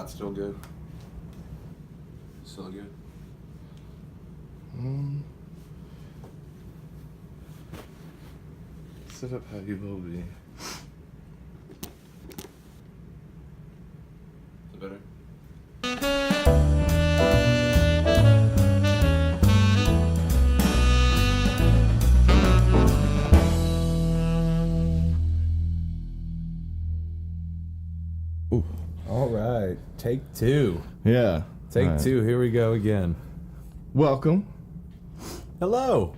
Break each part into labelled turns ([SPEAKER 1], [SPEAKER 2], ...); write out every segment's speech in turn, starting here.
[SPEAKER 1] shot still good? Still good?
[SPEAKER 2] Sit up how you will be.
[SPEAKER 1] Is it better?
[SPEAKER 2] Ooh.
[SPEAKER 3] All right, take two.
[SPEAKER 2] Yeah.
[SPEAKER 3] Take
[SPEAKER 2] All right.
[SPEAKER 3] two, here we go again.
[SPEAKER 2] Welcome.
[SPEAKER 3] Hello.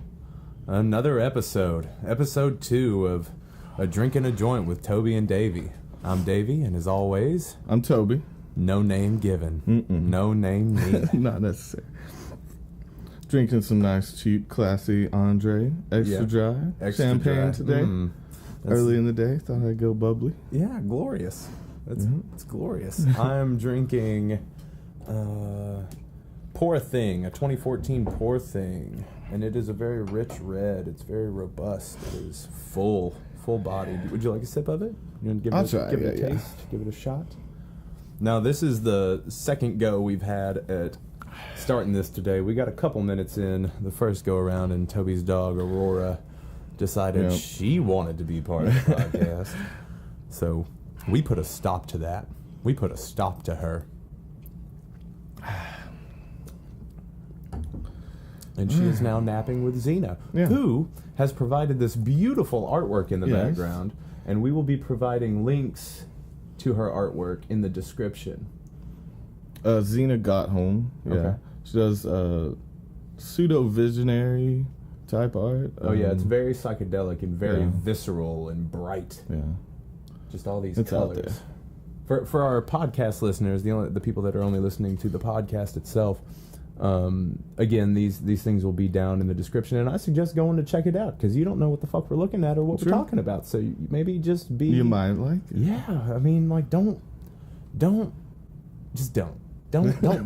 [SPEAKER 3] Another episode. Episode 2 of A Drink and a Joint with Toby and Davvy. I'm Davvy, and as always,
[SPEAKER 2] I'm Toby.
[SPEAKER 3] no name given. No name needed.
[SPEAKER 2] Not necessary. Drinking some nice, cheap, classy Andre, extra
[SPEAKER 3] Yeah.
[SPEAKER 2] dry.
[SPEAKER 3] Extra
[SPEAKER 2] champagne
[SPEAKER 3] dry.
[SPEAKER 2] today.
[SPEAKER 3] That's-
[SPEAKER 2] Early in the day, thought I'd go bubbly.
[SPEAKER 3] Yeah, glorious. It's glorious. I'm drinking Poor Thing, a 2014 Poor Thing, and it is a very rich red. It's very robust. It is full-bodied. Would you like a sip of it? You want to give
[SPEAKER 2] I'll
[SPEAKER 3] it,
[SPEAKER 2] try,
[SPEAKER 3] give it a
[SPEAKER 2] yeah.
[SPEAKER 3] taste? Give it a shot? Now, this is the second go we've had at starting this today. We got a couple minutes in the first go-around, and Toby's dog, Aurora, decided
[SPEAKER 2] Yep.
[SPEAKER 3] she wanted to be part of the podcast. So we put a stop to that. We put a stop to her. And she is now napping with Xena,
[SPEAKER 2] Yeah.
[SPEAKER 3] who has provided this beautiful artwork in the
[SPEAKER 2] Yes.
[SPEAKER 3] background. And we will be providing links to her artwork in the description.
[SPEAKER 2] Xena got home. Yeah.
[SPEAKER 3] Okay.
[SPEAKER 2] She does pseudo-visionary type art.
[SPEAKER 3] Oh, yeah, it's very psychedelic and very
[SPEAKER 2] yeah.
[SPEAKER 3] visceral and bright.
[SPEAKER 2] Yeah.
[SPEAKER 3] Just all these
[SPEAKER 2] It's out
[SPEAKER 3] colors. For our podcast listeners, the people that are only listening to the podcast itself, again, these things will be down in the description, and I suggest going to check it out because you don't know what the fuck we're looking at or what
[SPEAKER 2] True.
[SPEAKER 3] we're talking about. So maybe just be.
[SPEAKER 2] You might like it.
[SPEAKER 3] Yeah, I mean, like, don't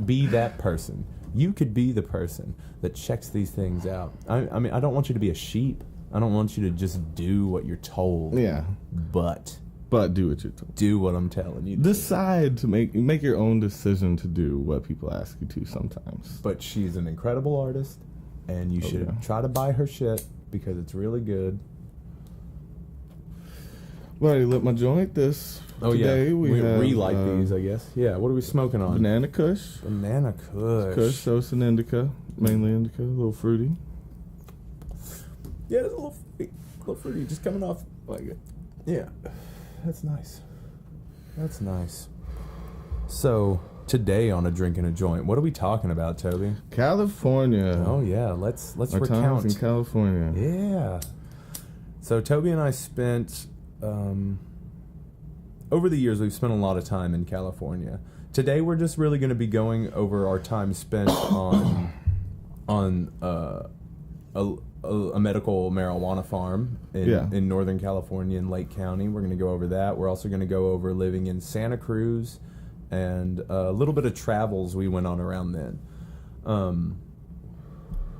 [SPEAKER 3] be that person. You could be the person that checks these things out. I mean, I don't want you to be a sheep. I don't want you to just do what you're told.
[SPEAKER 2] Yeah.
[SPEAKER 3] But
[SPEAKER 2] Do what you're told.
[SPEAKER 3] do what I'm telling you.
[SPEAKER 2] Decide to make your own decision to do what people ask you to sometimes.
[SPEAKER 3] But she's an incredible artist, and you should
[SPEAKER 2] yeah.
[SPEAKER 3] try to buy her shit because it's really good.
[SPEAKER 2] Well, I lit my joint today.
[SPEAKER 3] yeah, we
[SPEAKER 2] have,
[SPEAKER 3] relight these, I guess. Yeah, what are we smoking on?
[SPEAKER 2] Banana Kush.
[SPEAKER 3] Banana Kush.
[SPEAKER 2] Kush, so it's an indica. Mainly indica, a little fruity.
[SPEAKER 3] Yeah, it's a little fruity, just coming off like it. Yeah, that's nice. That's nice. So today on A Drink and a Joint, what are we talking about, Toby?
[SPEAKER 2] California.
[SPEAKER 3] Oh yeah, let's
[SPEAKER 2] Our
[SPEAKER 3] recount.
[SPEAKER 2] times in California.
[SPEAKER 3] Yeah. So Toby and I spent, over the years, we've spent a lot of time in California. Today, we're just really going to be going over our time spent on a medical marijuana farm in Northern California in Lake County. We're going to go over that. We're also going to go over living in Santa Cruz and a little bit of travels we went on around then.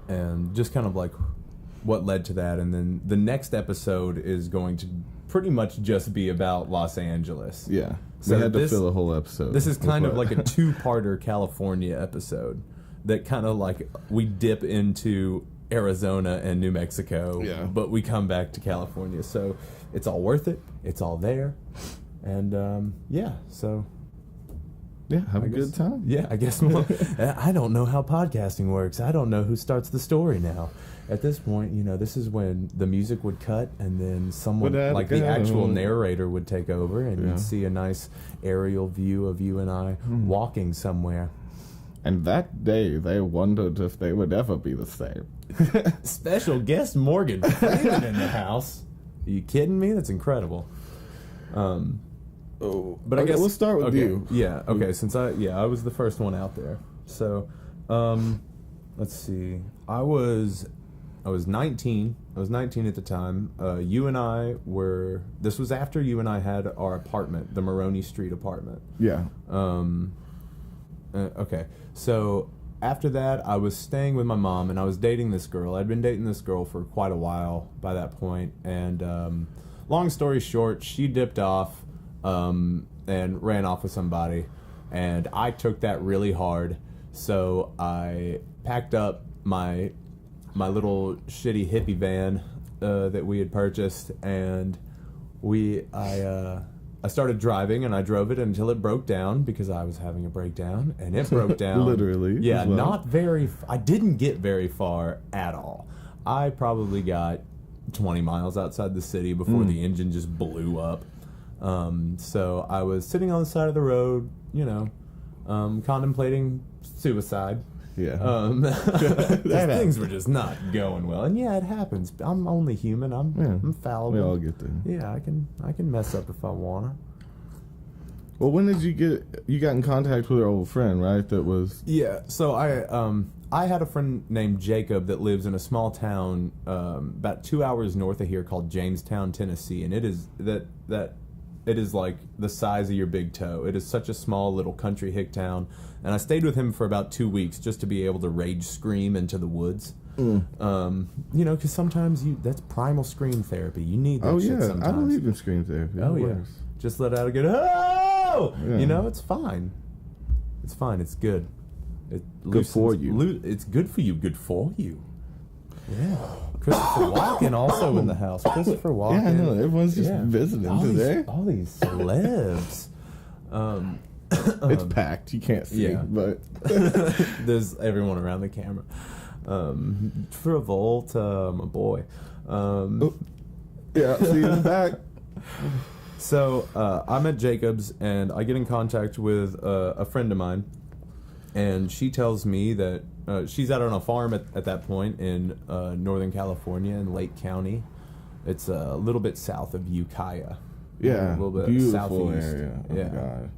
[SPEAKER 3] And just kind of like what led to that. And then the next episode is going to pretty much just be about Los Angeles.
[SPEAKER 2] Yeah.
[SPEAKER 3] So
[SPEAKER 2] We had to fill a whole episode.
[SPEAKER 3] This is kind of
[SPEAKER 2] with
[SPEAKER 3] like a two-parter California episode that kind of like we dip into Arizona and New Mexico,
[SPEAKER 2] Yeah.
[SPEAKER 3] but we come back to California. So it's all worth it. It's all there. And yeah, so
[SPEAKER 2] Yeah, have
[SPEAKER 3] I
[SPEAKER 2] a
[SPEAKER 3] guess-
[SPEAKER 2] good time.
[SPEAKER 3] Yeah, I guess I don't know how podcasting works. I don't know who starts the story now. At this point, this is when the music would cut and then someone,
[SPEAKER 2] Would
[SPEAKER 3] like the
[SPEAKER 2] go.
[SPEAKER 3] actual narrator, would take over and
[SPEAKER 2] Yeah.
[SPEAKER 3] you'd see a nice aerial view of you and I walking somewhere.
[SPEAKER 2] And that day, they wondered if they would ever be the same.
[SPEAKER 3] Special guest Morgan Freeman in the house. Are you kidding me? That's incredible. But I
[SPEAKER 2] Okay,
[SPEAKER 3] guess
[SPEAKER 2] we'll start with
[SPEAKER 3] okay,
[SPEAKER 2] you.
[SPEAKER 3] Yeah. Okay. Since I was the first one out there. So, let's see. I was 19. I was 19 at the time. You and I were. This was after you and I had our apartment, the Maroney Street apartment.
[SPEAKER 2] Yeah.
[SPEAKER 3] Okay. So after that, I was staying with my mom, and I was dating this girl. I'd been dating this girl for quite a while by that point, and long story short, she dipped off and ran off with somebody, and I took that really hard. So I packed up my little shitty hippie van that we had purchased, and I started driving, and I drove it until it broke down because I was having a breakdown, and it broke down.
[SPEAKER 2] Literally.
[SPEAKER 3] Yeah,
[SPEAKER 2] well.
[SPEAKER 3] not very... I didn't get very far at all. I probably got 20 miles outside the city before the engine just blew up. So I was sitting on the side of the road, contemplating suicide.
[SPEAKER 2] Yeah.
[SPEAKER 3] Things were just not going well, and yeah, it happens. I'm only human. I'm fallible.
[SPEAKER 2] We all get there.
[SPEAKER 3] Yeah, I can mess up if I wanna.
[SPEAKER 2] Well, when did you got in contact with our old friend, right? That was...
[SPEAKER 3] Yeah, so I had a friend named Jacob that lives in a small town about 2 hours north of here called Jamestown, Tennessee, and it is like the size of your big toe. It is such a small little country hick town, and I stayed with him for about 2 weeks just to be able to rage scream into the woods. Because sometimes that's primal scream therapy. You need that shit sometimes.
[SPEAKER 2] I believe in scream therapy.
[SPEAKER 3] Oh yeah, just let out a good oh.
[SPEAKER 2] Yeah.
[SPEAKER 3] It's fine. It's fine. It's good.
[SPEAKER 2] Good for you.
[SPEAKER 3] It's good for you. Good for you. Yeah. Christopher Walken also in the house. Christopher Walken.
[SPEAKER 2] Yeah, I know. Everyone's just visiting today.
[SPEAKER 3] All these celebs.
[SPEAKER 2] It's packed. You can't see, but
[SPEAKER 3] there's everyone around the camera. Travolta, my boy.
[SPEAKER 2] Yeah, see you in the back.
[SPEAKER 3] So I'm at Jacob's, and I get in contact with a friend of mine, and she tells me that she's out on a farm at that point in Northern California in Lake County. It's a little bit south of Ukiah.
[SPEAKER 2] Yeah,
[SPEAKER 3] a little bit
[SPEAKER 2] beautiful
[SPEAKER 3] southeast.
[SPEAKER 2] area. Oh,
[SPEAKER 3] yeah.
[SPEAKER 2] God.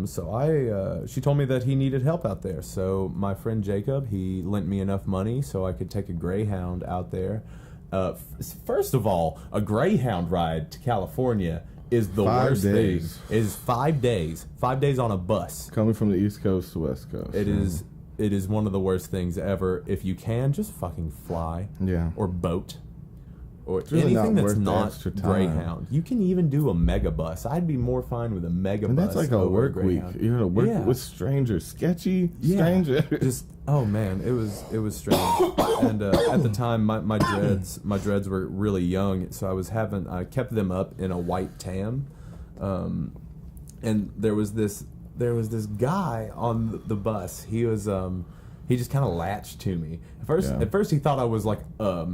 [SPEAKER 3] So she told me that he needed help out there. So my friend Jacob, he lent me enough money so I could take a Greyhound out there. First of all, a Greyhound ride to California is the worst thing. It is 5 days. 5 days on a bus.
[SPEAKER 2] Coming from the East Coast to West Coast.
[SPEAKER 3] It is one of the worst things ever. If you can, just fucking fly.
[SPEAKER 2] Yeah.
[SPEAKER 3] Or boat. Or
[SPEAKER 2] really
[SPEAKER 3] anything that's not
[SPEAKER 2] extra
[SPEAKER 3] Greyhound. You can even do a mega bus. I'd be more fine with a mega
[SPEAKER 2] and
[SPEAKER 3] bus.
[SPEAKER 2] that's like a work week. You're gonna work with strangers. Sketchy strangers.
[SPEAKER 3] Just man, it was strange. And at the time my dreads were really young, so I kept them up in a white tam. And there was this guy on the bus. He was he just kind of latched to me. At first he thought I was like a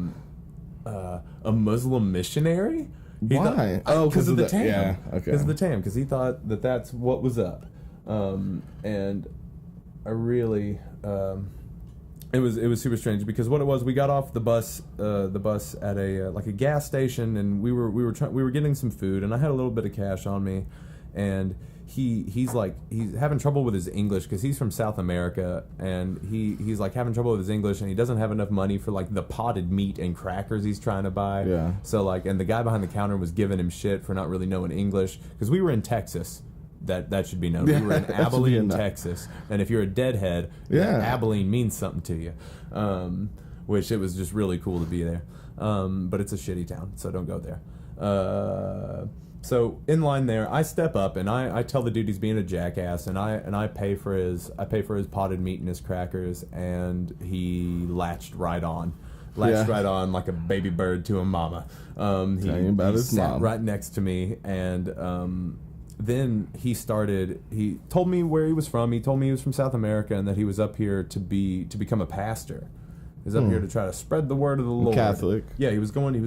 [SPEAKER 3] Muslim missionary.
[SPEAKER 2] Why?
[SPEAKER 3] Because of the tam.
[SPEAKER 2] Yeah, okay.
[SPEAKER 3] Because of the tam. Because he thought that's what was up. And I really, it was super strange because what it was, we got off the bus at a gas station, and we were getting some food, and I had a little bit of cash on me, and he's having trouble with his English because he's from South America, and he's like having trouble with his English, and he doesn't have enough money for like the potted meat and crackers he's trying to buy.
[SPEAKER 2] Yeah.
[SPEAKER 3] So and the guy behind the counter was giving him shit for not really knowing English because we were in Texas. That should be known. We were in Abilene, Texas, and if you're a deadhead, Abilene means something to you. Which it was just really cool to be there. But it's a shitty town, so don't go there. So in line there, I step up and I tell the dude he's being a jackass, and I pay for his potted meat and his crackers, and he latched right on like a baby bird to a mama. He sat right next to me, and then he told me where he was from. He told me he was from South America and that he was up here to become a pastor. He's up here to try to spread the word of the Lord.
[SPEAKER 2] Catholic.
[SPEAKER 3] Yeah, he was going to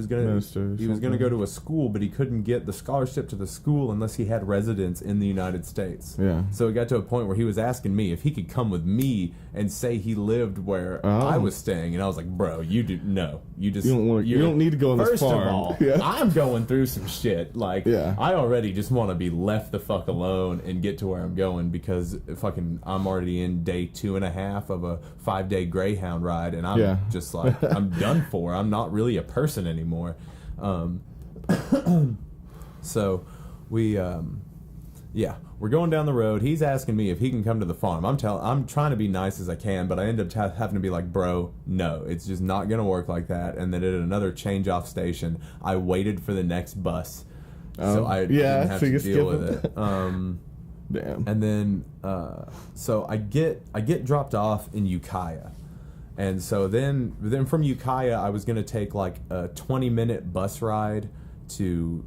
[SPEAKER 3] go to a school, but he couldn't get the scholarship to the school unless he had residence in the United States.
[SPEAKER 2] Yeah.
[SPEAKER 3] So it got to a point where he was asking me if he could come with me and say he lived where I was staying, and I was like, "Bro, you don't need to go on this farm." First of all, I'm going through some shit. I already just want to be left the fuck alone and get to where I'm going because I'm already in day 2.5 of a 5-day Greyhound ride, and I'm just like, I'm done for. I'm not really a person anymore. So we're going down the road. He's asking me if he can come to the farm. I'm trying to be nice as I can, but I end up having to be like, bro, no, it's just not going to work like that. And then at another change off station, I waited for the next bus. So I didn't have to deal with it.
[SPEAKER 2] Damn.
[SPEAKER 3] And then, so I get dropped off in Ukiah. And so then from Ukiah, I was going to take like a 20-minute bus ride to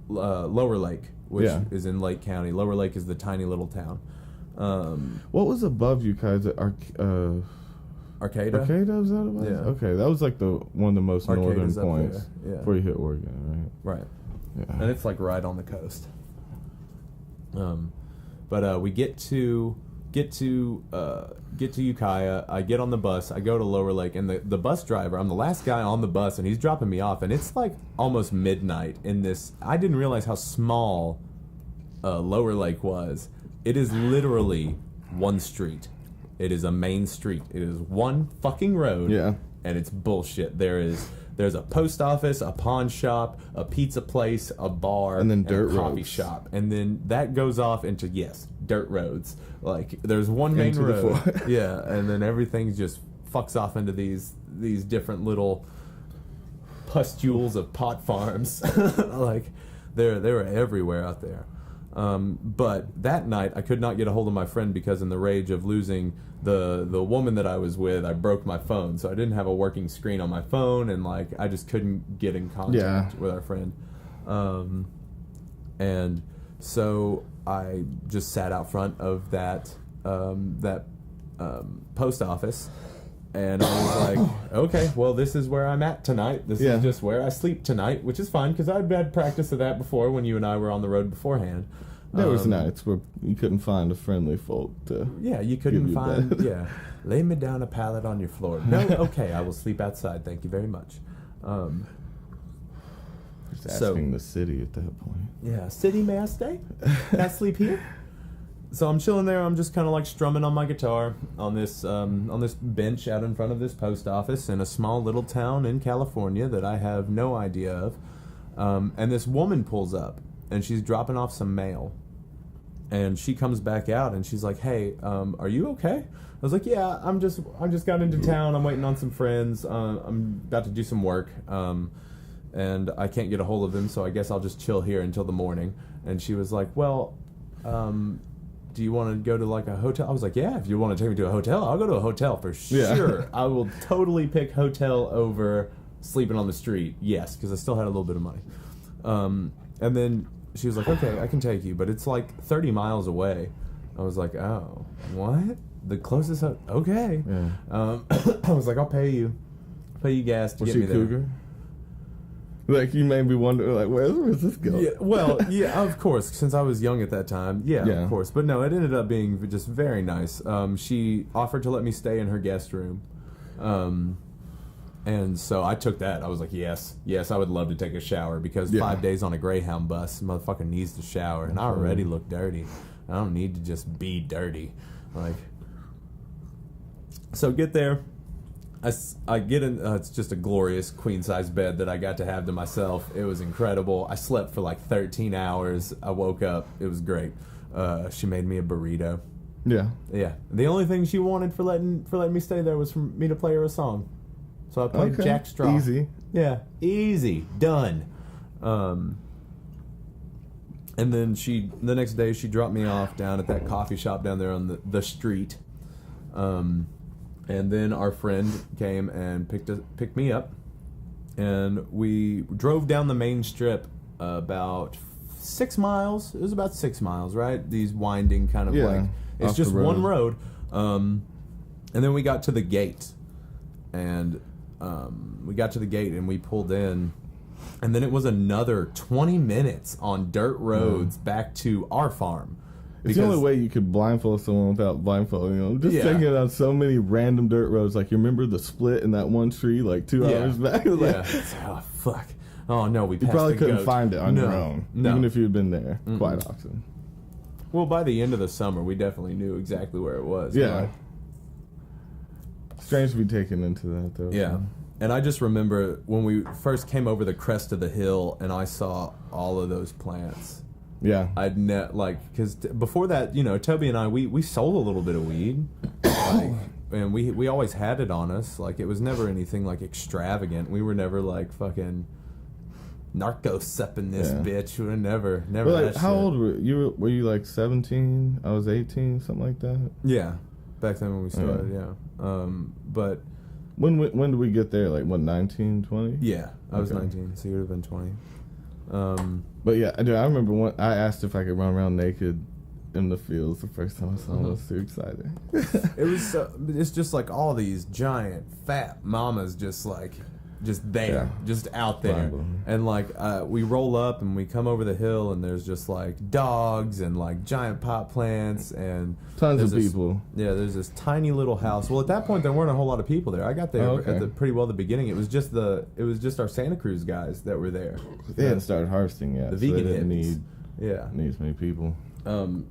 [SPEAKER 3] Lower Lake, which is in Lake County. Lower Lake is the tiny little town.
[SPEAKER 2] What was above you guys?
[SPEAKER 3] Arcata?
[SPEAKER 2] Arcata, is that what it was?
[SPEAKER 3] Yeah.
[SPEAKER 2] Okay, that was like one of the most
[SPEAKER 3] Arcata's
[SPEAKER 2] northern points before you hit Oregon, right?
[SPEAKER 3] Right.
[SPEAKER 2] Yeah.
[SPEAKER 3] And it's like right on the coast. But we get to Ukiah. I get on the bus. I go to Lower Lake, and the bus driver, I'm the last guy on the bus, and he's dropping me off. And it's like almost midnight in this. I didn't realize how small Lower Lake was. It is literally one street. It is a main street. It is one fucking road.
[SPEAKER 2] Yeah.
[SPEAKER 3] And it's bullshit. There's a post office, a pawn shop, a pizza place, a bar,
[SPEAKER 2] and then
[SPEAKER 3] a coffee
[SPEAKER 2] roads.
[SPEAKER 3] shop. And then that goes off into, dirt roads. Like, there's one main
[SPEAKER 2] Into the
[SPEAKER 3] road. Yeah, and then everything just fucks off into these different little pustules of pot farms. Like, they were everywhere out there. But that night, I could not get a hold of my friend because in the rage of losing the woman that I was with, I broke my phone. So I didn't have a working screen on my phone, and, like, I just couldn't get in contact with our friend. And so I just sat out front of that post office, and I was like, okay, well, this is where I'm at tonight. This is just where I sleep tonight, which is fine because I'd had practice of that before when you and I were on the road beforehand.
[SPEAKER 2] There was nights where you couldn't find a friendly folk to
[SPEAKER 3] you couldn't find lay me down a pallet on your floor. No, okay, I will sleep outside, thank you very much.
[SPEAKER 2] Just asking the city at that point.
[SPEAKER 3] City, may I stay? Can I sleep here? So I'm chilling there. I'm just kind of like strumming on my guitar on this bench out in front of this post office in a small little town in California that I have no idea of. And this woman pulls up, and she's dropping off some mail. And she comes back out, and she's like, "Hey, are you okay?" I was like, "Yeah, I just got into town. I'm waiting on some friends. I'm about to do some work, and I can't get a hold of them, so I guess I'll just chill here until the morning." And she was like, "Well, do you want to go to like a hotel?" I was like, "Yeah, if you want to take me to a hotel, I'll go to a hotel for sure. I will totally pick hotel over sleeping on the street." Yes, because I still had a little bit of money. And then she was like, "Okay, I can take you, but it's like 30 miles away." I was like, "Oh, what? The closest? Okay." Yeah. I was like, "I'll pay you gas to get me there." Was she Cougar?
[SPEAKER 2] Like, you made me wonder, like, where's this going?
[SPEAKER 3] Yeah, well, yeah, of course, since I was young at that time. Yeah, of course. But no, it ended up being just very nice. She offered to let me stay in her guest room. And so I took that. I was like, yes, I would love to take a shower because 5 days on a Greyhound bus, motherfucker needs to shower. And I already look dirty. I don't need to just be dirty. Like, so get there. I get in. It's just a glorious queen-size bed that I got to have to myself. It was incredible. I slept for like 13 hours. I woke up. It was great. She made me a burrito.
[SPEAKER 2] Yeah.
[SPEAKER 3] The only thing she wanted for letting me stay there was for me to play her a song. So I played Jack Straw.
[SPEAKER 2] Easy.
[SPEAKER 3] Yeah, easy. Done. And then the next day she dropped me off down at that coffee shop down there on the street. And then our friend came and picked me up, and we drove down the main strip about 6 miles. It was about 6 miles, right? These winding kind of like, it's just one road. And then we got to the gate, and we pulled in, and then it was another 20 minutes on dirt roads back to our farm.
[SPEAKER 2] It's the only way you could blindfold someone without blindfolding them. Just taking it on so many random dirt roads. Like, you remember the split in that one tree like 2 hours back? Like,
[SPEAKER 3] oh, fuck. Oh, no, we passed
[SPEAKER 2] you probably
[SPEAKER 3] the
[SPEAKER 2] couldn't
[SPEAKER 3] goat.
[SPEAKER 2] find it on your own, even if you'd been there quite often.
[SPEAKER 3] Well, by the end of the summer, we definitely knew exactly where it was.
[SPEAKER 2] Yeah.
[SPEAKER 3] Right?
[SPEAKER 2] Strange to be taken into that, though.
[SPEAKER 3] Yeah. And I just remember when we first came over the crest of the hill and I saw all of those plants.
[SPEAKER 2] Yeah.
[SPEAKER 3] Because before that, Toby and I, we sold a little bit of weed. And we always had it on us. Like, it was never anything, like, extravagant. We were never, like, fucking narcos up in this bitch. We never
[SPEAKER 2] But like,
[SPEAKER 3] that
[SPEAKER 2] how
[SPEAKER 3] shit.
[SPEAKER 2] old were you? Were you like 17? I was 18, something like that.
[SPEAKER 3] Yeah, back then when we started. Yeah. But
[SPEAKER 2] when did we get there? Like what, 19, 20?
[SPEAKER 3] yeah, I was 19, so you would have been 20.
[SPEAKER 2] But yeah, dude, I remember when I asked if I could run around naked in the fields the first time I saw him. I was too excited.
[SPEAKER 3] It was it's just like all these giant fat mamas just there, just out there. And like we roll up and we come over the hill and there's just like dogs and like giant pot plants and
[SPEAKER 2] tons of people.
[SPEAKER 3] Yeah, there's this tiny little house. Well, at that point there weren't a whole lot of people there. I got there at pretty well the beginning. It was just our Santa Cruz guys that were there.
[SPEAKER 2] They hadn't started harvesting yet.
[SPEAKER 3] The vegan
[SPEAKER 2] didn't
[SPEAKER 3] hippies.
[SPEAKER 2] need as many people.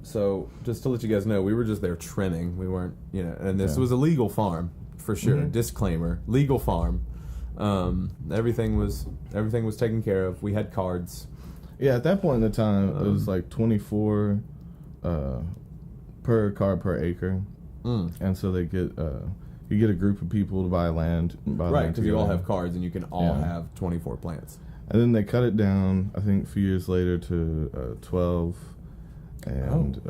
[SPEAKER 3] So just to let you guys know, we were just there trimming. We weren't, and this was a legal farm for sure. Mm-hmm. Disclaimer: legal farm. Everything was taken care of. We had cards.
[SPEAKER 2] Yeah, at that point in the time, it was like 24 per card per acre, and so they get you get a group of people to buy land.
[SPEAKER 3] Right, because you all have cards and you can all have 24 plants.
[SPEAKER 2] And then they cut it down, I think, a few years later to 12. And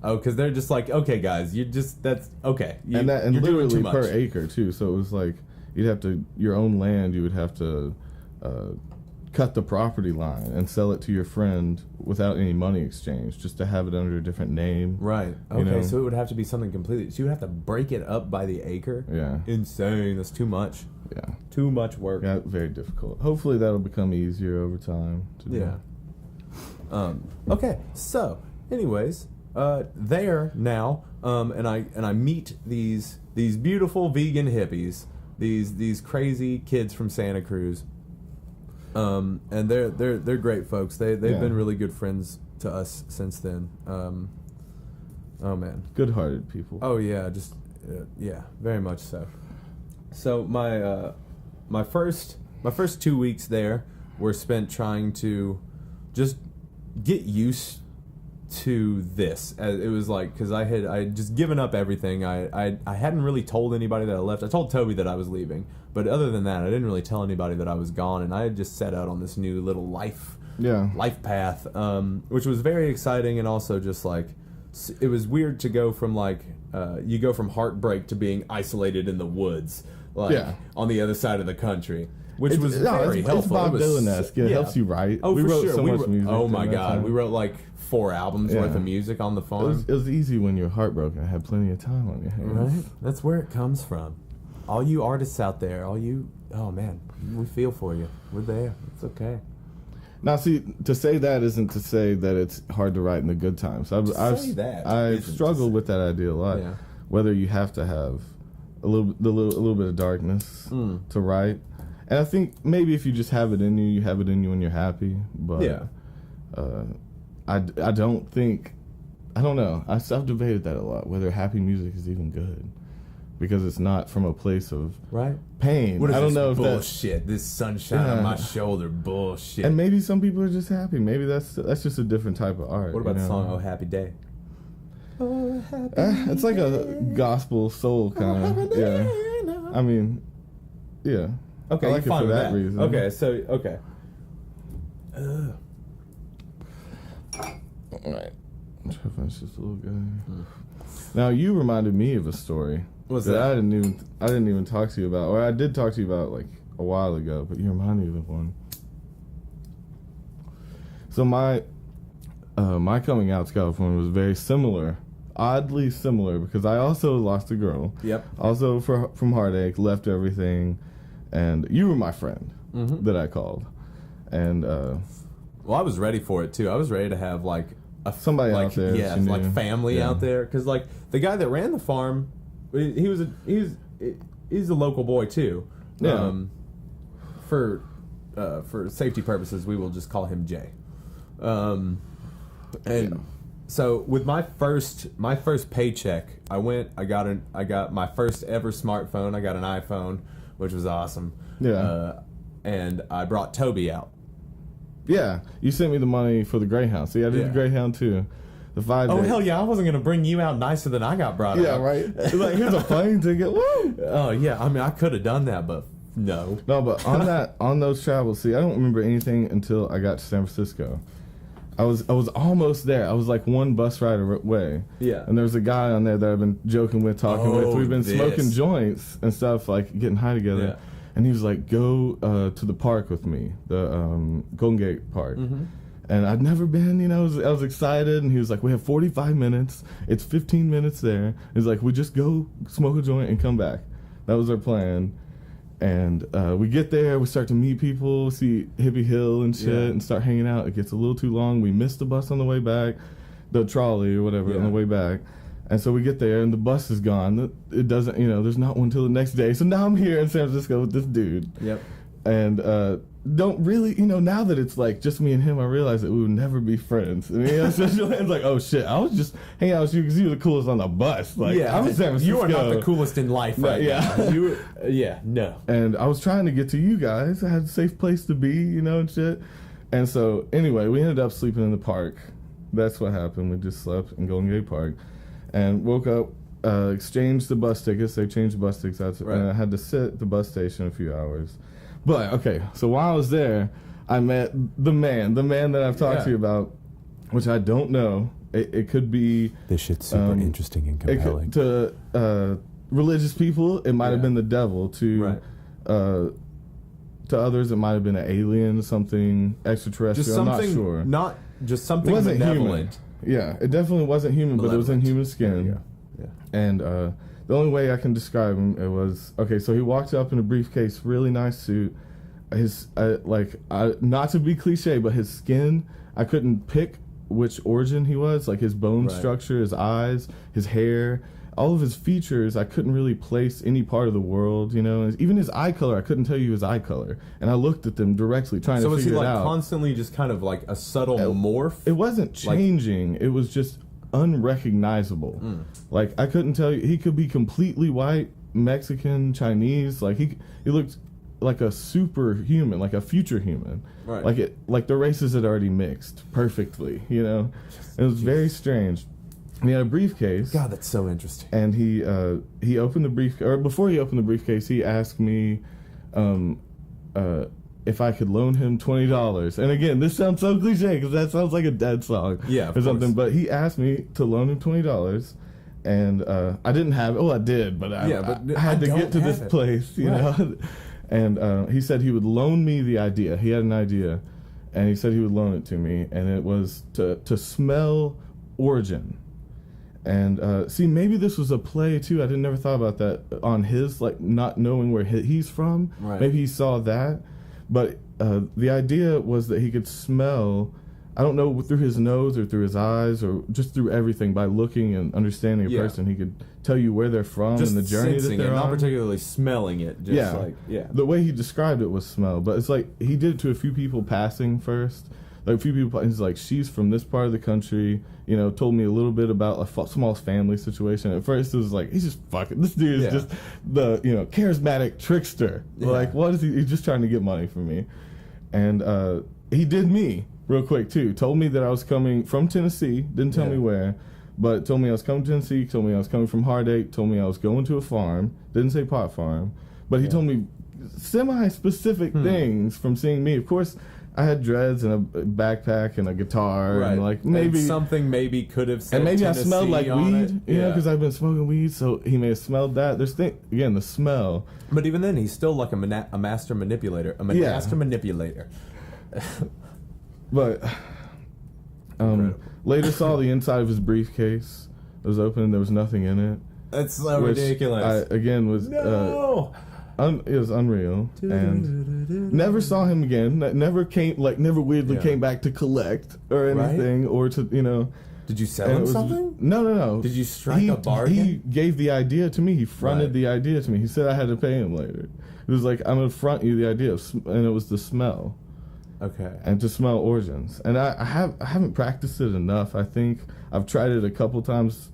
[SPEAKER 3] because they're just like, okay, guys, that's okay.
[SPEAKER 2] And
[SPEAKER 3] you're doing too
[SPEAKER 2] literally
[SPEAKER 3] much.
[SPEAKER 2] per acre too. So it was like you'd have to your own land. You would have to cut the property line and sell it to your friend without any money exchange, just to have it under a different name.
[SPEAKER 3] Right. Okay. So it would have to be something completely. So you would have to break it up by the acre.
[SPEAKER 2] Yeah.
[SPEAKER 3] Insane. That's too much.
[SPEAKER 2] Yeah.
[SPEAKER 3] Too much work.
[SPEAKER 2] Yeah. Very difficult. Hopefully that'll become easier over time to do.
[SPEAKER 3] Yeah. Okay. So, anyways, there now, and I meet these beautiful vegan hippies, these crazy kids from Santa Cruz, and they're great folks. They've been really good friends to us since then. Oh man,
[SPEAKER 2] good-hearted people.
[SPEAKER 3] Oh yeah, just very much so. So my first 2 weeks there were spent trying to just get used to this. It was like, because I had just given up everything. I hadn't really told anybody that I left. I told Toby that I was leaving, but other than that, I didn't really tell anybody that I was gone. And I had just set out on this new little life path, which was very exciting, and also just like it was weird to go from like you go from heartbreak to being isolated in the woods, like on the other side of the country. Which was very helpful.
[SPEAKER 2] It's Bob Dylan-esque. It helps you write.
[SPEAKER 3] Oh,
[SPEAKER 2] we
[SPEAKER 3] for
[SPEAKER 2] wrote
[SPEAKER 3] sure.
[SPEAKER 2] so much music.
[SPEAKER 3] Oh my God, we wrote like 4 albums worth of music on the farm.
[SPEAKER 2] It was easy when you were heartbroken. I had plenty of time on your hands.
[SPEAKER 3] Right? That's where it comes from. All you artists out there, oh man, we feel for you. We're there. It's okay.
[SPEAKER 2] Now, see, to say that isn't to say that it's hard to write in the good times. I've struggled with that idea a lot. Yeah. Whether you have to have a little bit of darkness to write. And I think maybe if you just have it in you, you have it in you when you're happy. But I don't think, I don't know. I've debated that a lot, whether happy music is even good. Because it's not from a place of pain.
[SPEAKER 3] What is
[SPEAKER 2] I don't
[SPEAKER 3] this
[SPEAKER 2] know if
[SPEAKER 3] bullshit? This sunshine on my shoulder bullshit.
[SPEAKER 2] And maybe some people are just happy. Maybe that's just a different type of art.
[SPEAKER 3] What about the song "Oh Happy Day"? Oh, happy
[SPEAKER 2] it's like a gospel soul kind of. Yeah. I mean, yeah.
[SPEAKER 3] Okay,
[SPEAKER 2] I like it for that reason.
[SPEAKER 3] Okay, so okay.
[SPEAKER 2] All right. I'm trying to finish this little guy. Now you reminded me of a story.
[SPEAKER 3] What's that?
[SPEAKER 2] I didn't even talk to you about, or I did talk to you about like a while ago, but you reminded me of one. So my coming out to California was very similar, oddly similar, because I also lost a girl.
[SPEAKER 3] Yep.
[SPEAKER 2] Also from heartache, left everything. And you were my friend that I called, and
[SPEAKER 3] well, I was ready for it too. I was ready to have like
[SPEAKER 2] somebody out there,
[SPEAKER 3] like family out there, because like the guy that ran the farm, he's a local boy too.
[SPEAKER 2] Yeah.
[SPEAKER 3] For safety purposes, we will just call him Jay. So with my first paycheck, I got my first ever smartphone. I got an iPhone, which was awesome.
[SPEAKER 2] Yeah.
[SPEAKER 3] And I brought Toby out.
[SPEAKER 2] Yeah. You sent me the money for the Greyhound. See, I did the Greyhound too. The 5 days.
[SPEAKER 3] Oh, hell yeah. I wasn't going to bring you out nicer than I got brought out.
[SPEAKER 2] Yeah, right. Like, here's a plane ticket. Woo!
[SPEAKER 3] Oh, yeah. I mean, I could have done that, but No.
[SPEAKER 2] No, but on those travels, see, I don't remember anything until I got to San Francisco. I was almost there. I was like one bus ride away.
[SPEAKER 3] Yeah.
[SPEAKER 2] And there's a guy on there that I've been joking with, talking with. We've been smoking joints and stuff, like getting high together. Yeah. And he was like, go to the park with me, the Golden Gate Park. Mm-hmm. And I'd never been, you know, I was excited. And he was like, we have 45 minutes. It's 15 minutes there. He's like, we just go smoke a joint and come back. That was our plan. And we get there, we start to meet people, see Hippie Hill and shit, and start hanging out. It gets a little too long. We miss the bus on the way back, the trolley or whatever on the way back. And so we get there, and the bus is gone. It doesn't, you know, there's not one till the next day. So now I'm here in San Francisco with this dude.
[SPEAKER 3] Yep.
[SPEAKER 2] And don't really, you know, now that it's like just me and him, I realize that we would never be friends. And you know, so it's like, oh shit, I was just hanging out with you because you were the coolest on the bus. Like, I'm in San Francisco.
[SPEAKER 3] You are not the coolest in life right now. You were, no.
[SPEAKER 2] And I was trying to get to you guys. I had a safe place to be, you know, and shit. And so anyway, we ended up sleeping in the park. That's what happened. We just slept in Golden Gate Park and woke up, exchanged the bus tickets. They changed the bus tickets out, and I had to sit at the bus station a few hours. But, okay, so while I was there, I met the man that I've talked to you about, which I don't know. It could be...
[SPEAKER 3] This shit's super interesting and compelling.
[SPEAKER 2] To religious people, it might have been the devil. To others, it might have been an alien, something extraterrestrial.
[SPEAKER 3] Just something,
[SPEAKER 2] I'm not sure.
[SPEAKER 3] Not just something
[SPEAKER 2] it wasn't
[SPEAKER 3] benevolent.
[SPEAKER 2] Human. Yeah, it definitely wasn't human, but it was in human skin. Yeah. And the only way I can describe him, it was, okay, so he walked up in a briefcase, really nice suit. His, not to be cliche, but his skin, I couldn't pick which origin he was, like his bone structure, his eyes, his hair, all of his features, I couldn't really place any part of the world, you know. Even his eye color, I couldn't tell you his eye color. And I looked at them directly, trying to figure it out. So was he like
[SPEAKER 3] constantly just kind of like a subtle morph?
[SPEAKER 2] It wasn't changing, it was just unrecognizable. Like, I couldn't tell you. He could be completely white, Mexican, Chinese. Like, he looked like a superhuman, like a future human. Right. Like the races had already mixed perfectly, you know. It was very strange. And he had a briefcase.
[SPEAKER 3] God, that's so interesting.
[SPEAKER 2] And he opened the briefcase, or before he opened the briefcase, he asked me if I could loan him $20. And again, this sounds so cliche because that sounds like a dead song or something. But he asked me to loan him $20, and I didn't have it. Well, I did, but I had to get to this place, you know. And he said he would loan me the idea. He had an idea, and he said he would loan it to me, and it was to smell origin. And see, maybe this was a play too. I never thought about that on his, like, not knowing where he's from. Right. Maybe he saw that. But the idea was that he could smell, I don't know, through his nose or through his eyes or just through everything, by looking and understanding a person. He could tell you where they're from just and the journey that they're on.
[SPEAKER 3] Not particularly smelling it. Just
[SPEAKER 2] The way he described it was smell. But it's like he did it to a few people passing first. Like a few people, he's like, she's from this part of the country, you know, told me a little bit about a small family situation. At first it was like, he's just fucking, this dude is just the, you know, charismatic trickster. Like, what is he? He's just trying to get money from me. And he did me real quick too. Told me that I was coming from Tennessee, didn't tell me where, but told me I was coming to Tennessee, told me I was coming from Heartache, told me I was going to a farm, didn't say pot farm, but he told me semi-specific things from seeing me. Of course, I had dreads and a backpack and a guitar, and like maybe
[SPEAKER 3] and something maybe could have said,
[SPEAKER 2] and maybe
[SPEAKER 3] Tennessee
[SPEAKER 2] I smelled like weed,
[SPEAKER 3] you
[SPEAKER 2] know, because I've been smoking weed, so he may have smelled that. There's again, the smell.
[SPEAKER 3] But even then, he's still like a master manipulator, master manipulator.
[SPEAKER 2] But later saw the inside of his briefcase. It was open and there was nothing in it.
[SPEAKER 3] That's so ridiculous.
[SPEAKER 2] It was unreal, and never saw him again. Never weirdly came back to collect or anything, or to, you know.
[SPEAKER 3] Did you sell him something?
[SPEAKER 2] No.
[SPEAKER 3] Did you strike a bargain?
[SPEAKER 2] He gave the idea to me. He fronted the idea to me. He said I had to pay him later. It was like, I'm gonna front you the idea, and it was the smell.
[SPEAKER 3] Okay.
[SPEAKER 2] And to smell origins, and I haven't practiced it enough. I think I've tried it a couple times,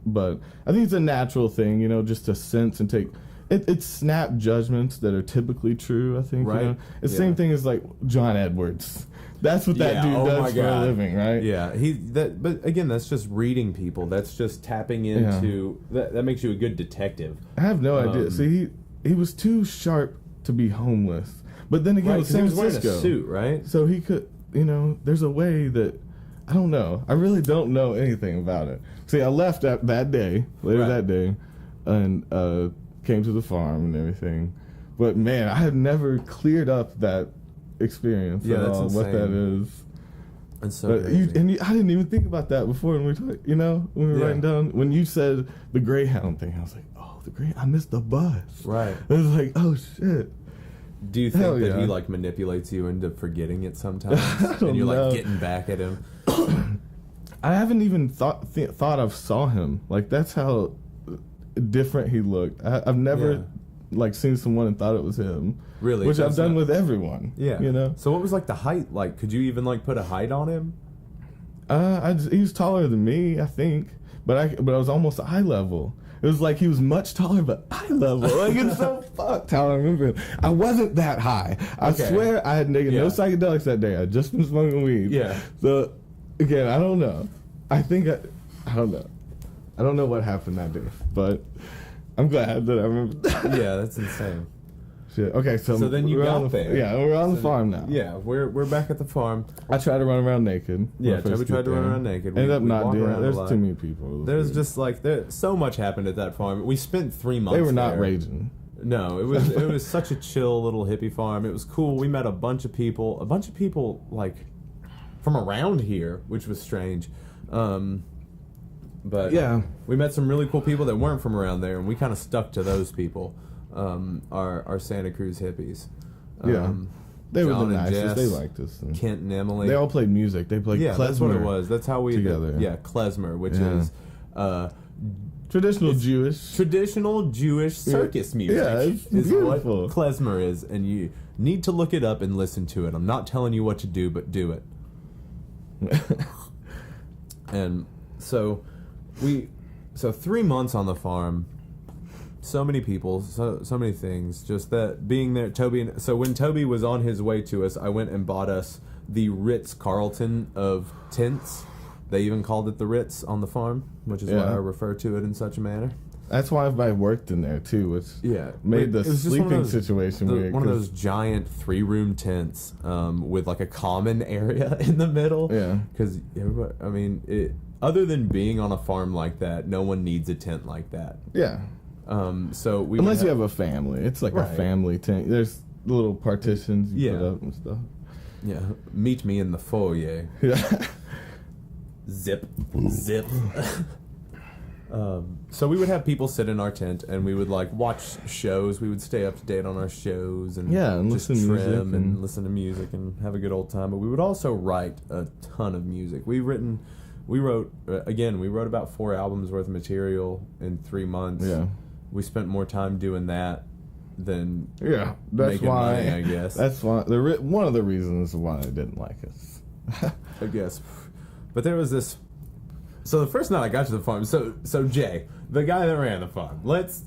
[SPEAKER 2] but I think it's a natural thing, you know, just to sense and take. It's snap judgments that are typically true, I think.
[SPEAKER 3] Right.
[SPEAKER 2] You know? It's the same thing as like John Edwards. That's what that dude does for a living, right?
[SPEAKER 3] Yeah. But again, that's just reading people. That's just tapping into that makes you a good detective.
[SPEAKER 2] I have no idea. See, he was too sharp to be homeless. But then again,
[SPEAKER 3] right,
[SPEAKER 2] San
[SPEAKER 3] he was
[SPEAKER 2] Francisco,
[SPEAKER 3] wearing a suit, right?
[SPEAKER 2] So he could, there's a way that I don't know. I really don't know anything about it. See, I left that day, later that day, and came to the farm and everything. But man, I had never cleared up that experience at all. Insane. What that is.
[SPEAKER 3] It's so crazy.
[SPEAKER 2] I didn't even think about that before when we talked, when we were writing down. When you said the Greyhound thing, I was like, oh, the Greyhound. I missed the bus.
[SPEAKER 3] Right.
[SPEAKER 2] I was like, oh shit.
[SPEAKER 3] Do you think that he like manipulates you into forgetting it sometimes, and you're like getting back at him?
[SPEAKER 2] I haven't even thought I saw him. Like that's how different he looked. I've never like seen someone and thought it was him.
[SPEAKER 3] Really,
[SPEAKER 2] which I've done with everyone. Yeah,
[SPEAKER 3] So what was like the height? Like, could you even like put a height on him?
[SPEAKER 2] He was taller than me, I think, but I was almost eye level. It was like he was much taller, but eye level. Like it's so fucked how I remember him. I wasn't that high. I swear I had no psychedelics that day. I just been smoking weed.
[SPEAKER 3] Yeah.
[SPEAKER 2] So again, I don't know. I think I don't know. I don't know what happened that day, but I'm glad that I remember that.
[SPEAKER 3] Yeah, that's insane.
[SPEAKER 2] Shit. Okay, so
[SPEAKER 3] then you got there.
[SPEAKER 2] Yeah, we're on the farm now.
[SPEAKER 3] Yeah, we're back at the farm.
[SPEAKER 2] I tried to run around naked.
[SPEAKER 3] Yeah, Toby tried to run around naked.
[SPEAKER 2] Ended up not doing it. There's too many people.
[SPEAKER 3] There's just like so much happened at that farm. We spent 3 months.
[SPEAKER 2] They were not raging.
[SPEAKER 3] No, it was such a chill little hippie farm. It was cool. We met a bunch of people like from around here, which was strange. But
[SPEAKER 2] yeah,
[SPEAKER 3] we met some really cool people that weren't from around there, and we kind of stuck to those people. Our Santa Cruz hippies.
[SPEAKER 2] They
[SPEAKER 3] John
[SPEAKER 2] were the nicest.
[SPEAKER 3] Jess,
[SPEAKER 2] they liked us.
[SPEAKER 3] Kent and Emily.
[SPEAKER 2] They all played music. They played klezmer.
[SPEAKER 3] That's what it was. That's how we
[SPEAKER 2] together.
[SPEAKER 3] Klezmer, which is
[SPEAKER 2] traditional Jewish
[SPEAKER 3] circus music.
[SPEAKER 2] Yeah, it's
[SPEAKER 3] is
[SPEAKER 2] beautiful.
[SPEAKER 3] What klezmer is, and you need to look it up and listen to it. I'm not telling you what to do, but do it. And so 3 months on the farm. So many people, so many things. Just that being there, so when Toby was on his way to us, I went and bought us the Ritz-Carlton of tents. They even called it the Ritz on the farm, which is why I refer to it in such a manner.
[SPEAKER 2] That's why everybody worked in there too, which made the sleeping situation weird.
[SPEAKER 3] One of those giant 3-room tents with like a common area in the middle.
[SPEAKER 2] Yeah,
[SPEAKER 3] because other than being on a farm like that, no one needs a tent like that.
[SPEAKER 2] Yeah.
[SPEAKER 3] So we
[SPEAKER 2] unless you have a family, it's like a family tent. There's little partitions you put up and stuff.
[SPEAKER 3] Yeah, meet me in the foyer.
[SPEAKER 2] Yeah.
[SPEAKER 3] Zip. So we would have people sit in our tent, and we would like watch shows. We would stay up to date on our shows and just
[SPEAKER 2] listen
[SPEAKER 3] trim
[SPEAKER 2] to music
[SPEAKER 3] and listen to music and have a good old time. But we would also write a ton of music. We wrote about 4 albums worth of material in 3 months.
[SPEAKER 2] Yeah.
[SPEAKER 3] We spent more time doing that than
[SPEAKER 2] that's
[SPEAKER 3] making
[SPEAKER 2] why
[SPEAKER 3] money, I guess.
[SPEAKER 2] That's why one of the reasons why they didn't like us.
[SPEAKER 3] I guess. But there was this. So the first night I got to the farm. So Jay, the guy that ran the farm, let's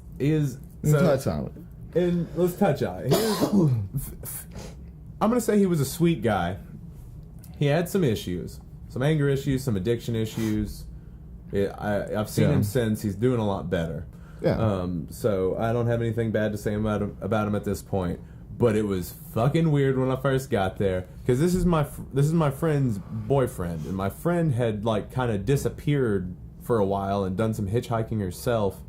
[SPEAKER 2] touch on it.
[SPEAKER 3] And let's touch on it. I'm gonna say he was a sweet guy. He had some issues, some anger issues, some addiction issues. I've seen him since. He's doing a lot better.
[SPEAKER 2] Yeah.
[SPEAKER 3] So I don't have anything bad to say about him at this point. But it was fucking weird when I first got there, because this is my friend's boyfriend, and my friend had like kind of disappeared for a while and done some hitchhiking herself,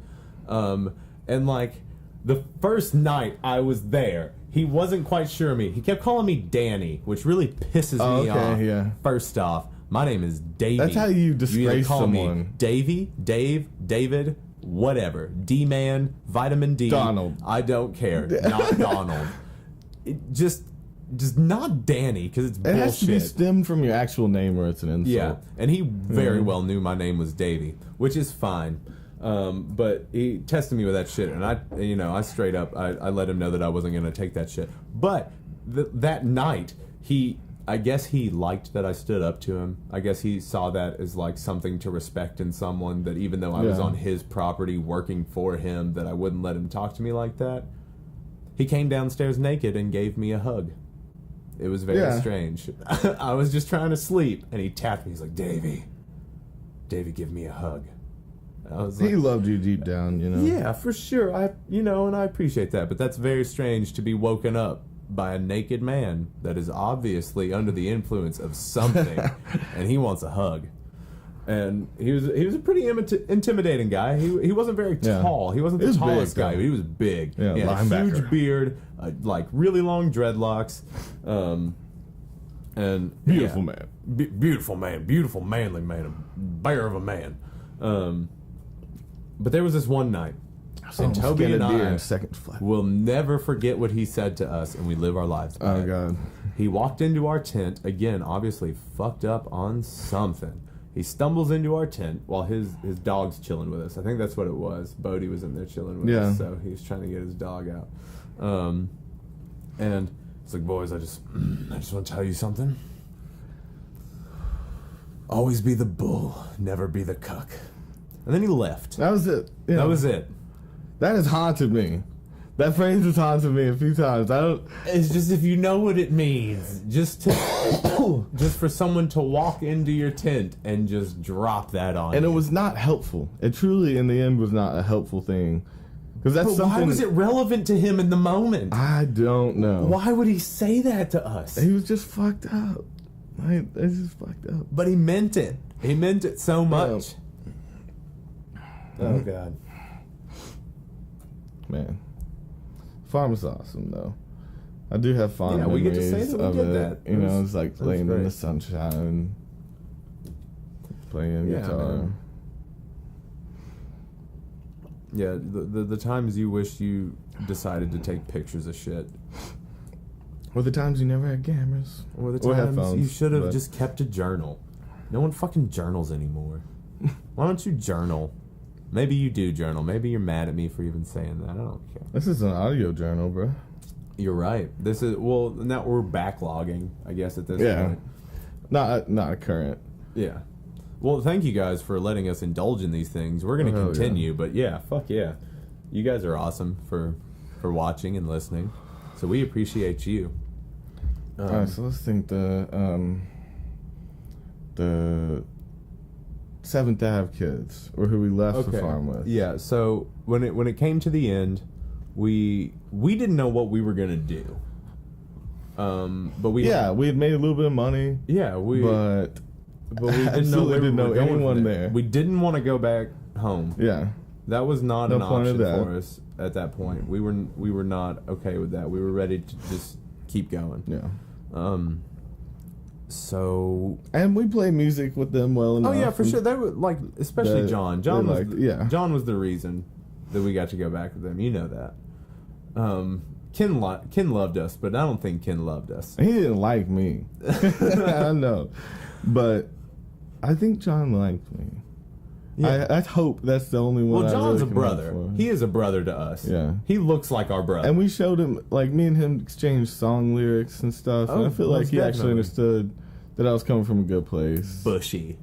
[SPEAKER 3] and like the first night I was there, he wasn't quite sure of me. He kept calling me Danny, which really pisses me off.
[SPEAKER 2] Yeah.
[SPEAKER 3] First off, my name is Davvy.
[SPEAKER 2] That's how you disgrace someone.
[SPEAKER 3] Me Davvy, Dave, David. Whatever. D-Man, vitamin D.
[SPEAKER 2] Donald.
[SPEAKER 3] I don't care. Not Donald. Just not Danny, because it's bullshit.
[SPEAKER 2] It has to be stemmed from your actual name or it's an insult.
[SPEAKER 3] Yeah, and he very well knew my name was Davvy, which is fine. But he tested me with that shit, and I straight up, I let him know that I wasn't going to take that shit. But that night, I guess he liked that I stood up to him. I guess he saw that as like something to respect in someone, that even though I was on his property working for him, that I wouldn't let him talk to me like that. He came downstairs naked and gave me a hug. It was very strange. I was just trying to sleep, and he tapped me. He's like, Davvy, give me a hug. I was
[SPEAKER 2] he loved you deep down, you know.
[SPEAKER 3] Yeah, for sure. And I appreciate that. But that's very strange to be woken up by a naked man that is obviously under the influence of something, and he wants a hug. And he was a pretty intimidating guy. He wasn't very tall. He wasn't the tallest guy, but he was big.
[SPEAKER 2] Yeah,
[SPEAKER 3] he had a huge beard, like really long dreadlocks, and
[SPEAKER 2] beautiful man,
[SPEAKER 3] beautiful manly man, a bear of a man. But there was this one night, and Toby and I will never forget what he said to us, and we live our lives by it.
[SPEAKER 2] God!
[SPEAKER 3] He walked into our tent again, obviously fucked up on something. He stumbles into our tent while his dog's chilling with us. I think that's what it was. Bodie was in there chilling with us, so he was trying to get his dog out. And it's like, boys, I just want to tell you something. Always be the bull, never be the cuck. And then he left.
[SPEAKER 2] That was it. Yeah.
[SPEAKER 3] That was it.
[SPEAKER 2] That has haunted me. That phrase has haunted me a few times.
[SPEAKER 3] It's just, if you know what it means, just for someone to walk into your tent and just drop that on.
[SPEAKER 2] And
[SPEAKER 3] you.
[SPEAKER 2] It was not helpful. It truly, in the end, was not a helpful thing. Because that's something.
[SPEAKER 3] Why was it relevant to him in the moment?
[SPEAKER 2] I don't know.
[SPEAKER 3] Why would he say that to us?
[SPEAKER 2] He was just fucked up. It's just fucked up.
[SPEAKER 3] But he meant it. He meant it so much. Oh God.
[SPEAKER 2] Man. Farm is awesome, though. I do have fond memories.
[SPEAKER 3] We get to say that we did that.
[SPEAKER 2] You know, it's like laying in the sunshine, playing guitar.
[SPEAKER 3] Man. Yeah, the times you wish you decided to take pictures of shit.
[SPEAKER 2] Or the times you never had cameras.
[SPEAKER 3] Or the times you should have just kept a journal. No one fucking journals anymore. Why don't you journal? Maybe you do journal. Maybe you're mad at me for even saying that. I don't care.
[SPEAKER 2] This is an audio journal, bro.
[SPEAKER 3] You're right. This is, well, now we're backlogging, I guess, at this point.
[SPEAKER 2] Not a current.
[SPEAKER 3] Yeah. Well, thank you guys for letting us indulge in these things. We're going to continue, but fuck yeah. You guys are awesome for watching and listening. So we appreciate you.
[SPEAKER 2] All right, so let's think the 7th Ave kids, or who we left the farm with.
[SPEAKER 3] Yeah, so when it came to the end, we didn't know what we were gonna do. But we had made a little bit of money. Yeah, but we didn't know anyone there. We didn't want to go back home. Yeah, that was not an option for us at that point. We were not okay with that. We were ready to just keep going. Yeah. So,
[SPEAKER 2] and we play music with them well enough.
[SPEAKER 3] Oh yeah, for sure. They were like, especially John. John was the reason that we got to go back with them. You know that. Ken loved us, but I don't think Ken loved us.
[SPEAKER 2] He didn't like me. I know, but I think John liked me. Yeah. I hope that's the only one.
[SPEAKER 3] Well, John's a brother. He is a brother to us. Yeah, he looks like our brother.
[SPEAKER 2] And we showed him, like, me and him exchanged song lyrics and stuff. And I feel like he actually understood that I was coming from a good place.
[SPEAKER 3] Bushy.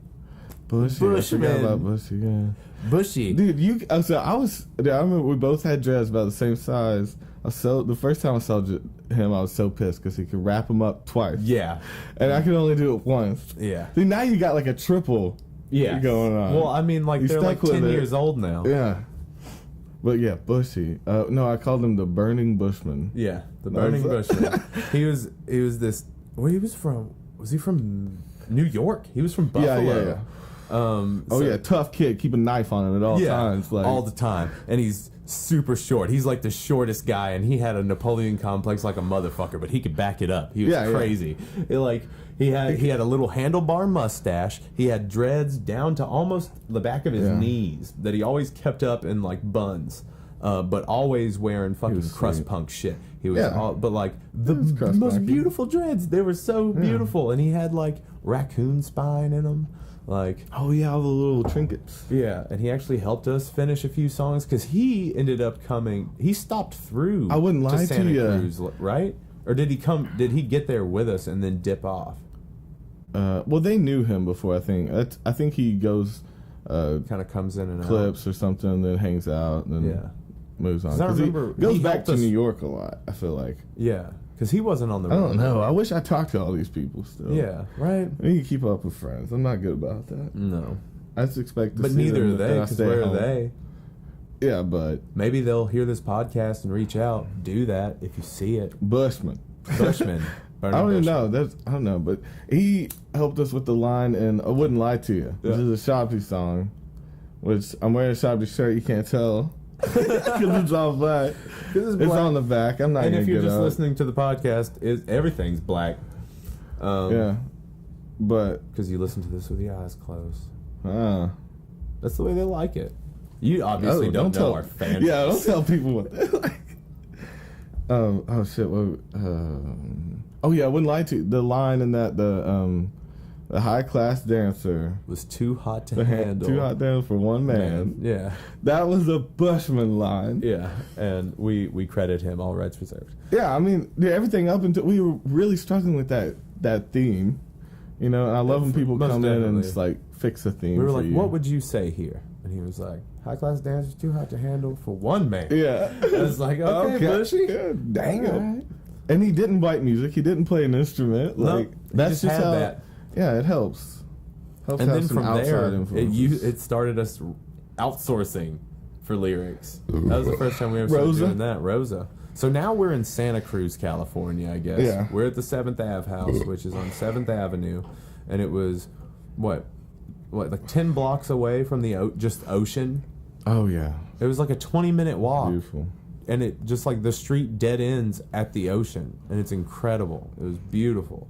[SPEAKER 2] I forgot about Bushy. Yeah.
[SPEAKER 3] Bushy,
[SPEAKER 2] dude. I remember we both had dreads about the same size. The first time I saw him, I was so pissed because he could wrap them up twice. Yeah, and I could only do it once. Yeah. Dude, now you got like a triple. Yeah, going on.
[SPEAKER 3] Well, I mean, like, they're like 10 years old now.
[SPEAKER 2] Yeah. But yeah, Bushy. No, I called him the Burning Bushman.
[SPEAKER 3] Yeah, the Burning Bushman. He was this. Where he was from? Was he from New York? He was from Buffalo. Yeah.
[SPEAKER 2] Tough kid. Keep a knife on him at all times. Like,
[SPEAKER 3] all the time. And he's super short. He's like the shortest guy, and he had a Napoleon complex like a motherfucker, but he could back it up. He was crazy. He had a little handlebar mustache. He had dreads down to almost the back of his knees that he always kept up in like buns, but always wearing fucking crust punk shit. He was but like the most beautiful dreads. They were so beautiful, and he had like raccoon spine in them. Like,
[SPEAKER 2] all the little trinkets.
[SPEAKER 3] Yeah, and he actually helped us finish a few songs because he ended up coming. He stopped through.
[SPEAKER 2] I wouldn't lie to
[SPEAKER 3] Santa
[SPEAKER 2] you.
[SPEAKER 3] Cruz, right? Or did he come? Did he get there with us and then dip off?
[SPEAKER 2] Well, they knew him before. I think he goes.
[SPEAKER 3] Kind of comes in and
[SPEAKER 2] clips
[SPEAKER 3] out.
[SPEAKER 2] or something, and then hangs out, and then moves on.
[SPEAKER 3] I remember
[SPEAKER 2] he goes back to New York a lot. I feel like.
[SPEAKER 3] Yeah. Because he wasn't on the road.
[SPEAKER 2] I don't know. I wish I talked to all these people still.
[SPEAKER 3] Yeah, right?
[SPEAKER 2] You can keep up with friends. I'm not good about that.
[SPEAKER 3] No.
[SPEAKER 2] I just expect to
[SPEAKER 3] but
[SPEAKER 2] see
[SPEAKER 3] neither
[SPEAKER 2] them
[SPEAKER 3] are they, because where are they?
[SPEAKER 2] Yeah, but...
[SPEAKER 3] Maybe they'll hear this podcast and reach out. Do that if you see it.
[SPEAKER 2] Bushman.
[SPEAKER 3] I
[SPEAKER 2] don't even know. I don't know, but he helped us with the line in I Wouldn't Lie to You, which is a Shabby song, which I'm wearing a Shabby shirt. You can't tell because it's all black. It's on the back. I'm not going to get up. And if you're just
[SPEAKER 3] listening to the podcast, everything's black.
[SPEAKER 2] Yeah. But...
[SPEAKER 3] Because you listen to this with your eyes closed. That's the way they like it. You obviously don't know our fan base.
[SPEAKER 2] Yeah, don't tell people what they like. Oh shit! Oh yeah, I wouldn't lie to you. The line in that the high class dancer
[SPEAKER 3] was too hot to handle.
[SPEAKER 2] Too hot to handle for one man.
[SPEAKER 3] Yeah,
[SPEAKER 2] that was a Bushman line.
[SPEAKER 3] Yeah, and we credit him. All rights reserved.
[SPEAKER 2] Yeah, I mean, everything up until we were really struggling with that theme. You know, and I love when people come in and just like fix a theme.
[SPEAKER 3] We were like, "What would you say here?" And he was like, "High class dancers too hot to handle for one man."
[SPEAKER 2] Yeah,
[SPEAKER 3] I was like, "Okay, Bushy,
[SPEAKER 2] yeah, dang it." Right. And he didn't bite music. He didn't play an instrument. Like that's just how. That. Yeah, it helps.
[SPEAKER 3] And then from there, it started us outsourcing for lyrics. That was the first time we ever started doing that. Rosa. So now we're in Santa Cruz, California, I guess.
[SPEAKER 2] Yeah.
[SPEAKER 3] We're at the 7th Ave house, which is on 7th Avenue. And it was, like 10 blocks away from the just ocean?
[SPEAKER 2] Oh, yeah.
[SPEAKER 3] It was like a 20-minute walk.
[SPEAKER 2] Beautiful.
[SPEAKER 3] And it just like the street dead ends at the ocean. And it's incredible. It was beautiful.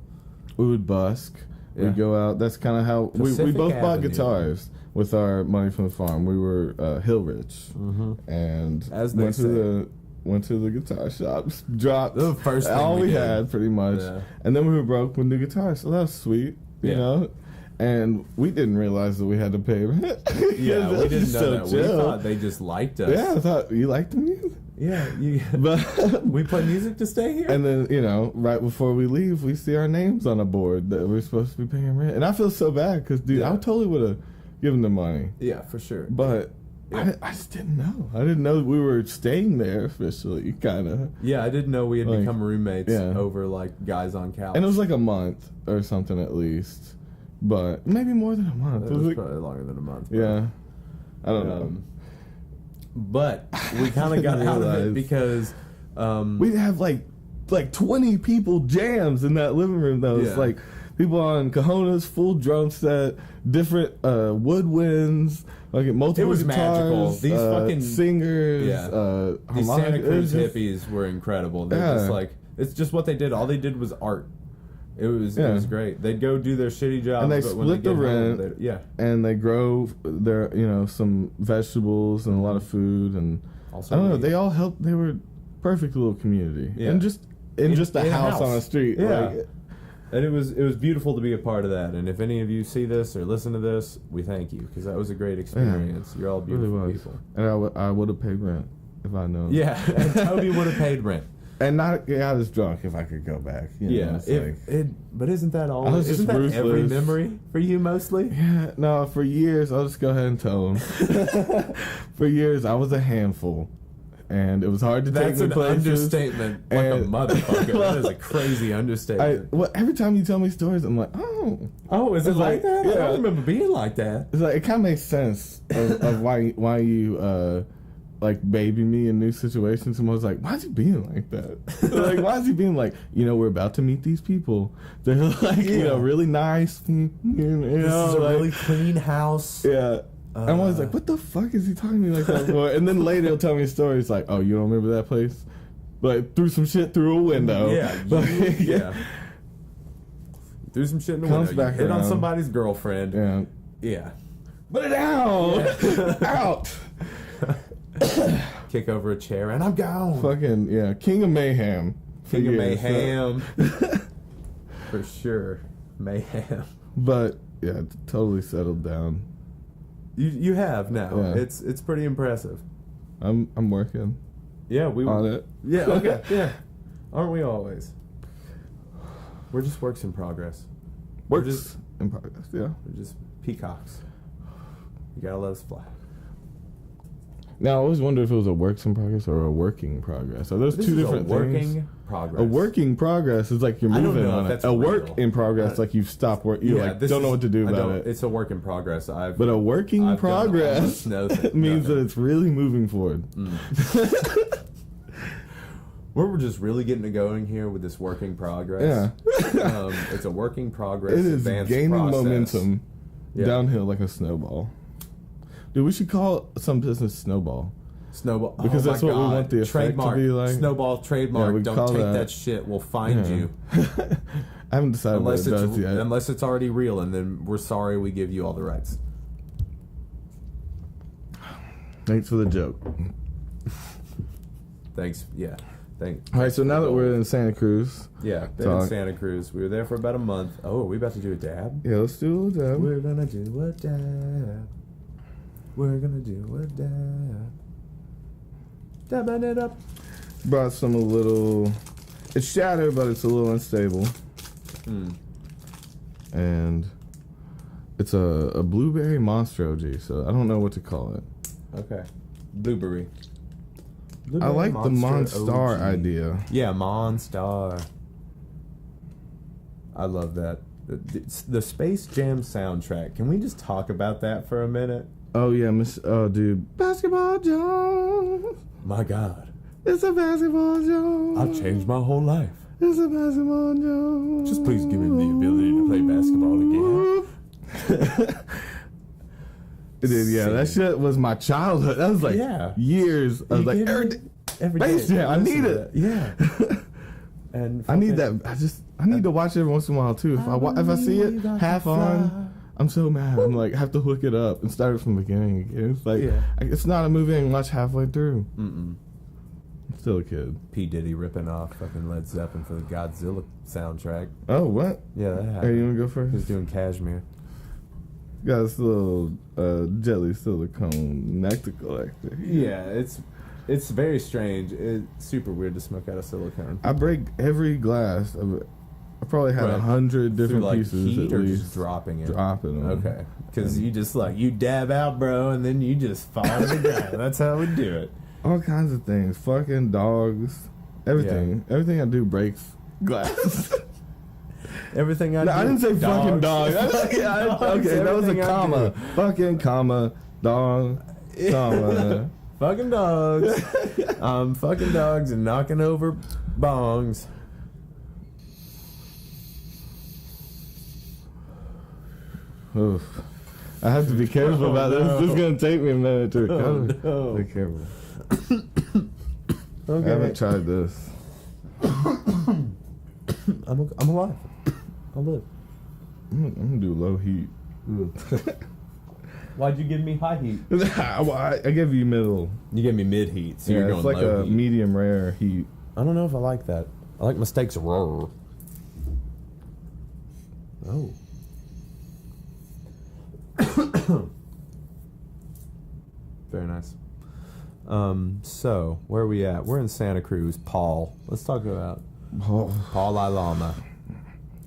[SPEAKER 2] We would busk. Yeah. We'd go out. That's kind of how... We both bought guitars with our money from the farm. We were hill rich. Mm-hmm. And
[SPEAKER 3] as they
[SPEAKER 2] went to the guitar shops, dropped
[SPEAKER 3] the first thing
[SPEAKER 2] all we had pretty much, and then we were broke with new guitars, so that was sweet, you know. And we didn't realize that we had to pay rent.
[SPEAKER 3] Yeah, we didn't know that. We thought they just liked us.
[SPEAKER 2] Yeah, I thought you liked the music.
[SPEAKER 3] Yeah, but we play music to stay here.
[SPEAKER 2] And then right before we leave, we see our names on a board that we're supposed to be paying rent, and I feel so bad because dude, I totally would have given them money.
[SPEAKER 3] Yeah, for sure.
[SPEAKER 2] But I just didn't know. I didn't know we were staying there officially, kind of.
[SPEAKER 3] Yeah, I didn't know we had become roommates over, like, guys on couch.
[SPEAKER 2] And it was like a month or something at least. But maybe more than a month.
[SPEAKER 3] It was probably longer than a month.
[SPEAKER 2] Yeah. I don't know.
[SPEAKER 3] But we kind of got out of it because...
[SPEAKER 2] we'd have, like 20 people jams in that living room, though. It's like... People on cajonas, full drum set, different woodwinds, like multiple
[SPEAKER 3] it was
[SPEAKER 2] guitars,
[SPEAKER 3] magical. These fucking
[SPEAKER 2] singers,
[SPEAKER 3] these Santa Cruz hippies were incredible. They're just like, it's just what they did. All they did was art. It was great. They'd go do their shitty jobs,
[SPEAKER 2] and they
[SPEAKER 3] but
[SPEAKER 2] split the rent. And they grow their some vegetables and a lot of food, and also I don't know. They all helped. They were perfect little community, and just in a house on a street.
[SPEAKER 3] Yeah. And it was beautiful to be a part of that. And if any of you see this or listen to this, we thank you because that was a great experience. You're all beautiful people.
[SPEAKER 2] And I would have paid rent if I known.
[SPEAKER 3] Yeah, and Toby would have paid rent.
[SPEAKER 2] And not get as drunk if I could go back.
[SPEAKER 3] But isn't that all? Isn't that every memory for you mostly?
[SPEAKER 2] Yeah, no. For years, I'll just go ahead and tell them. For years, I was a handful. And it was hard to take me places.
[SPEAKER 3] That's an understatement. Like a motherfucker. That is a crazy understatement.
[SPEAKER 2] Every time you tell me stories, I'm like, oh.
[SPEAKER 3] Oh, is it like that?
[SPEAKER 2] Yeah.
[SPEAKER 3] I don't remember being like that.
[SPEAKER 2] It's like, it kind of makes sense of why you like baby me in new situations. And I was like, why is he being like that? Like, why is he being like, we're about to meet these people. They're like, really nice. This is
[SPEAKER 3] a really clean house.
[SPEAKER 2] Yeah. I'm always like, what the fuck is he talking to me like that for? And then later he'll tell me stories like, oh, you don't remember that place? Like, threw some shit through a window.
[SPEAKER 3] Yeah. Threw some shit in the window.
[SPEAKER 2] Back
[SPEAKER 3] hit on somebody's girlfriend. Yeah.
[SPEAKER 2] Put it out! Out!
[SPEAKER 3] Kick over a chair and I'm gone.
[SPEAKER 2] Fucking, King of Mayhem.
[SPEAKER 3] King of Mayhem. For sure. Mayhem.
[SPEAKER 2] But, totally settled down.
[SPEAKER 3] You have now. Yeah. It's pretty impressive.
[SPEAKER 2] I'm working.
[SPEAKER 3] Yeah,
[SPEAKER 2] on it.
[SPEAKER 3] Yeah, okay. Yeah. Aren't we always? We're just works in progress.
[SPEAKER 2] In progress, yeah.
[SPEAKER 3] We're just peacocks. You gotta let us fly.
[SPEAKER 2] Now, I always wonder if it was a works in progress or a working progress. Are those two different things?
[SPEAKER 3] Progress.
[SPEAKER 2] A working progress is like you're moving on it. A work in progress, like you've stopped work. You don't know what to do about it.
[SPEAKER 3] It's a work in progress.
[SPEAKER 2] But a working progress means that it's really moving forward.
[SPEAKER 3] We're just really getting it going here with this working progress.
[SPEAKER 2] Yeah.
[SPEAKER 3] It's a working progress.
[SPEAKER 2] It is gaining momentum downhill like a snowball. Dude, we should call some business Snowball.
[SPEAKER 3] Snowball.
[SPEAKER 2] Because that's what we want the effect to be like.
[SPEAKER 3] Snowball trademark.
[SPEAKER 2] Yeah,
[SPEAKER 3] don't take that shit. We'll find you.
[SPEAKER 2] I haven't decided what it does yet.
[SPEAKER 3] Unless it's already real, and then we're sorry we give you all the rights.
[SPEAKER 2] Thanks for the joke.
[SPEAKER 3] Thanks. Yeah.
[SPEAKER 2] All right, so now that we're in Santa Cruz.
[SPEAKER 3] Yeah, been in Santa Cruz. We were there for about a month. Oh, are we about to do a dab?
[SPEAKER 2] Yeah, let's do a little dab.
[SPEAKER 3] We're going to do a dab. We're going to do a dab. Dabbing it up.
[SPEAKER 2] Brought some a little... It's shattered, but it's a little unstable. And it's a blueberry Monster OG, so I don't know what to call it.
[SPEAKER 3] Okay. Blueberry.
[SPEAKER 2] I like the Monstar idea.
[SPEAKER 3] Yeah, Monstar. I love that. The Space Jam soundtrack. Can we just talk about that for a minute?
[SPEAKER 2] Oh, yeah. Oh, dude. Basketball Jones.
[SPEAKER 3] My God.
[SPEAKER 2] It's a basketball Jones.
[SPEAKER 3] I've changed my whole life.
[SPEAKER 2] It's a basketball Jones.
[SPEAKER 3] Just please give me the ability to play basketball again.
[SPEAKER 2] Dude, yeah, that shit was my childhood. That was like years. I was like, every day. I need it.
[SPEAKER 3] Yeah. And
[SPEAKER 2] I need that. I need to watch it every once in a while too. If I see it half on, I'm so mad. I'm like, I have to hook it up and start it from the beginning again. It's like, it's not a movie I can watch halfway through. I'm still a kid.
[SPEAKER 3] P. Diddy ripping off fucking Led Zeppelin for the Godzilla soundtrack.
[SPEAKER 2] Oh, what?
[SPEAKER 3] Yeah, that happened.
[SPEAKER 2] Hey, you want to go first?
[SPEAKER 3] He's doing Cashmere.
[SPEAKER 2] Got this little jelly silicone nectar collector.
[SPEAKER 3] Yeah, it's very strange. It's super weird to smoke out of silicone.
[SPEAKER 2] I break every glass. I probably had 100 different pieces
[SPEAKER 3] heat
[SPEAKER 2] at
[SPEAKER 3] or
[SPEAKER 2] least.
[SPEAKER 3] Just dropping it.
[SPEAKER 2] Dropping them.
[SPEAKER 3] Okay, because you just you dab out, bro, and then you just fall to the ground. That's how we do it.
[SPEAKER 2] All kinds of things. Fucking dogs. Everything. Yeah. Everything I do breaks glass.
[SPEAKER 3] Everything I do.
[SPEAKER 2] I didn't say fucking dog. Okay, that was a comma. Fucking comma. Dog. Comma.
[SPEAKER 3] Fucking dogs. I'm fucking dogs and knocking over bongs.
[SPEAKER 2] Oof. I have to be careful about this. This is going to take me a minute to recover.
[SPEAKER 3] No.
[SPEAKER 2] Be careful.
[SPEAKER 3] Okay.
[SPEAKER 2] I haven't tried this.
[SPEAKER 3] I'm alive. I'll live.
[SPEAKER 2] I'm going to do low heat.
[SPEAKER 3] Why'd you give me high heat?
[SPEAKER 2] I gave you middle.
[SPEAKER 3] You gave me mid heat, so you're going
[SPEAKER 2] low heat. It's like a medium rare heat.
[SPEAKER 3] I don't know if I like that. I like my steaks raw. Oh. Very nice. So where are we at? We're in Santa Cruz. Paul. Let's talk about Paul Ilama.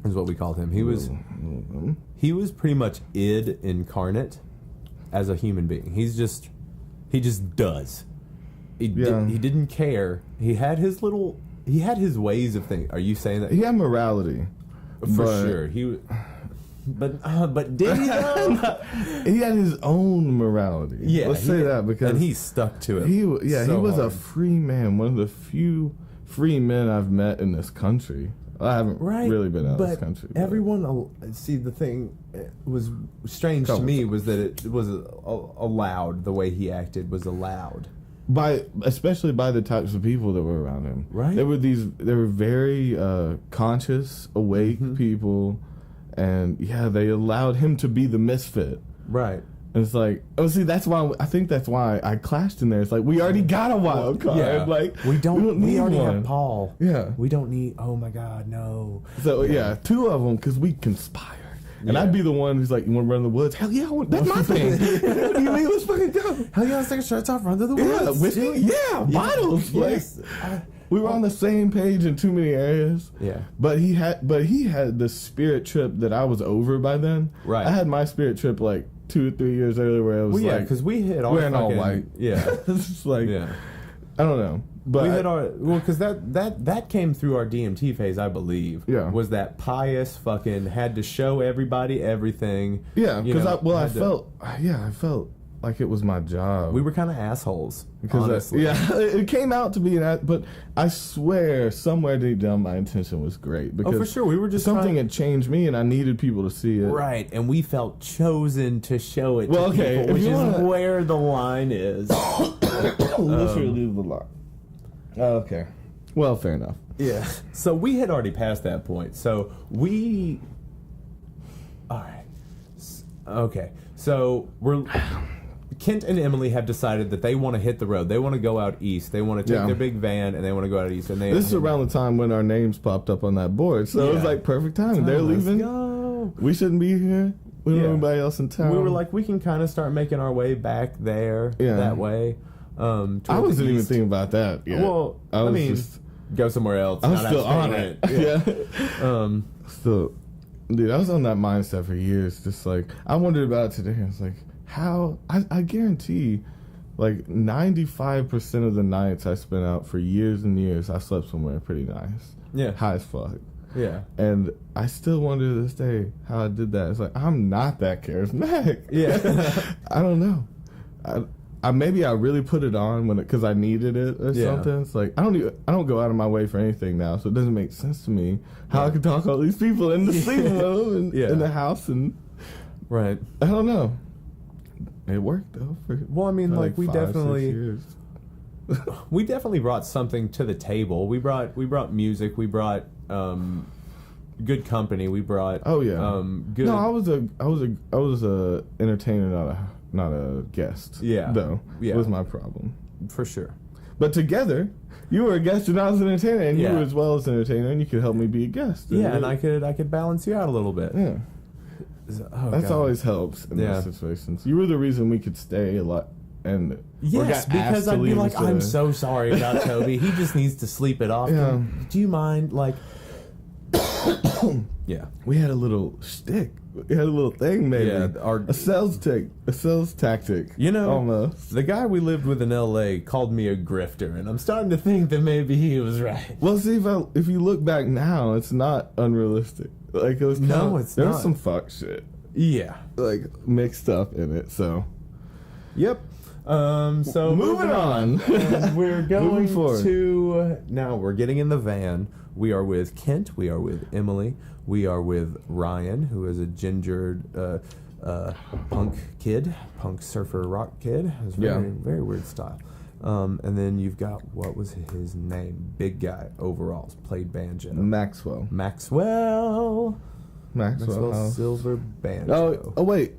[SPEAKER 3] Is what we called him. He was pretty much id incarnate as a human being. He just does. He didn't care. He had his ways of thinking. Are you saying that
[SPEAKER 2] he had morality?
[SPEAKER 3] For sure. But did he though?
[SPEAKER 2] He had his own morality. Yeah, let's say that because
[SPEAKER 3] he stuck to it.
[SPEAKER 2] He was a free man. One of the few free men I've met in this country. I haven't really been out of this country.
[SPEAKER 3] But everyone, see, the thing was strange to me was that it was allowed. The way he acted was allowed.
[SPEAKER 2] Especially by the types of people that were around him.
[SPEAKER 3] Right.
[SPEAKER 2] There were very conscious, awake people, and they allowed him to be the misfit.
[SPEAKER 3] Right.
[SPEAKER 2] And it's like, that's why I clashed in there. It's like, we already got a wild card.
[SPEAKER 3] Yeah.
[SPEAKER 2] Like,
[SPEAKER 3] we already
[SPEAKER 2] one.
[SPEAKER 3] have Paul.
[SPEAKER 2] Yeah.
[SPEAKER 3] We don't need, oh my God, no.
[SPEAKER 2] So, two of them, because we conspire. And I'd be the one who's like, you want to run in the woods? Hell yeah, that's my thing. What do you mean? Let's fucking go.
[SPEAKER 3] Hell yeah, let's take our shirts off, run to the woods.
[SPEAKER 2] Whiskey? Bottles.
[SPEAKER 3] Yes.
[SPEAKER 2] We were on the same page in too many areas.
[SPEAKER 3] Yeah.
[SPEAKER 2] But he had the spirit trip that I was over by then.
[SPEAKER 3] Right.
[SPEAKER 2] I had my spirit trip 2 or 3 years earlier where it was
[SPEAKER 3] because we hit our
[SPEAKER 2] wearing all white.
[SPEAKER 3] Yeah.
[SPEAKER 2] It's just like, I don't know. But
[SPEAKER 3] we hit our, because that came through our DMT phase, I believe.
[SPEAKER 2] Yeah.
[SPEAKER 3] Was that pious fucking had to show everybody everything.
[SPEAKER 2] Yeah, because I felt like it was my job.
[SPEAKER 3] We were kind of assholes, honestly.
[SPEAKER 2] It came out to be that, but I swear somewhere deep down my intention was great. Because
[SPEAKER 3] for sure. We were just
[SPEAKER 2] something had changed me and I needed people to see it.
[SPEAKER 3] Right, and we felt chosen to show it to people, which is where the line is.
[SPEAKER 2] Literally leave the line. Okay. Well, fair enough.
[SPEAKER 3] Yeah. So we had already passed that point. So we... All right. Okay. So we're... Kent and Emily have decided that they want to hit the road. They want to go out east. They want to take their big van and they want to go out east. And
[SPEAKER 2] this is around the time when our names popped up on that board, so it was like perfect timing. They're leaving.
[SPEAKER 3] Let's go.
[SPEAKER 2] We shouldn't be here. We don't know anybody else in town.
[SPEAKER 3] We were like, we can kind of start making our way back there that way.
[SPEAKER 2] I wasn't even thinking about that yet.
[SPEAKER 3] Well, I mean, just go somewhere else.
[SPEAKER 2] I was still on it. Still, dude, I was on that mindset for years. Just like, I wondered about it today. I was like, how I guarantee like 95% of the nights I spent out for years and years, I slept somewhere pretty nice. Yeah. High as fuck.
[SPEAKER 3] Yeah.
[SPEAKER 2] And I still wonder to this day how I did that. It's like, I'm not that charismatic.
[SPEAKER 3] Yeah.
[SPEAKER 2] I don't know. I maybe I really put it on because I needed it or something. It's like I don't go out of my way for anything now, so it doesn't make sense to me how I could talk all these people in the sleeping room and in the house and I don't know. It worked though.
[SPEAKER 3] We
[SPEAKER 2] 5,
[SPEAKER 3] definitely
[SPEAKER 2] 6 years.
[SPEAKER 3] we definitely brought something to the table. We brought music. We brought good company. We brought good.
[SPEAKER 2] No, I was a entertainer, not a guest.
[SPEAKER 3] Yeah,
[SPEAKER 2] though was my problem
[SPEAKER 3] for sure.
[SPEAKER 2] But together, you were a guest and I was an entertainer, and you were as well as an entertainer, and you could help me be a guest.
[SPEAKER 3] And I could balance you out a little bit.
[SPEAKER 2] Yeah. That's always helps in those situations. You were the reason we could stay a lot. And
[SPEAKER 3] because I'd be like, I'm so sorry about Toby. He just needs to sleep it off.
[SPEAKER 2] Yeah.
[SPEAKER 3] Do you mind? Like,
[SPEAKER 2] we had a little shtick. We had a little thing, maybe. A sales tactic.
[SPEAKER 3] You know,
[SPEAKER 2] almost.
[SPEAKER 3] The guy we lived with in L.A. called me a grifter, and I'm starting to think that maybe he was right.
[SPEAKER 2] Well, see, if you look back now, it's not unrealistic. Like, it was
[SPEAKER 3] it's not.
[SPEAKER 2] There was some fuck shit.
[SPEAKER 3] Yeah.
[SPEAKER 2] Like, mixed up in it, so.
[SPEAKER 3] Yep. So
[SPEAKER 2] moving on.
[SPEAKER 3] And we're going to now we're getting in the van. We are with Kent, we are with Emily, we are with Ryan, who is a gingered punk surfer rock kid. It's very weird style. And then you've got, what was his name? Big guy, overalls, played banjo.
[SPEAKER 2] Maxwell
[SPEAKER 3] Silver banjo.
[SPEAKER 2] Oh wait.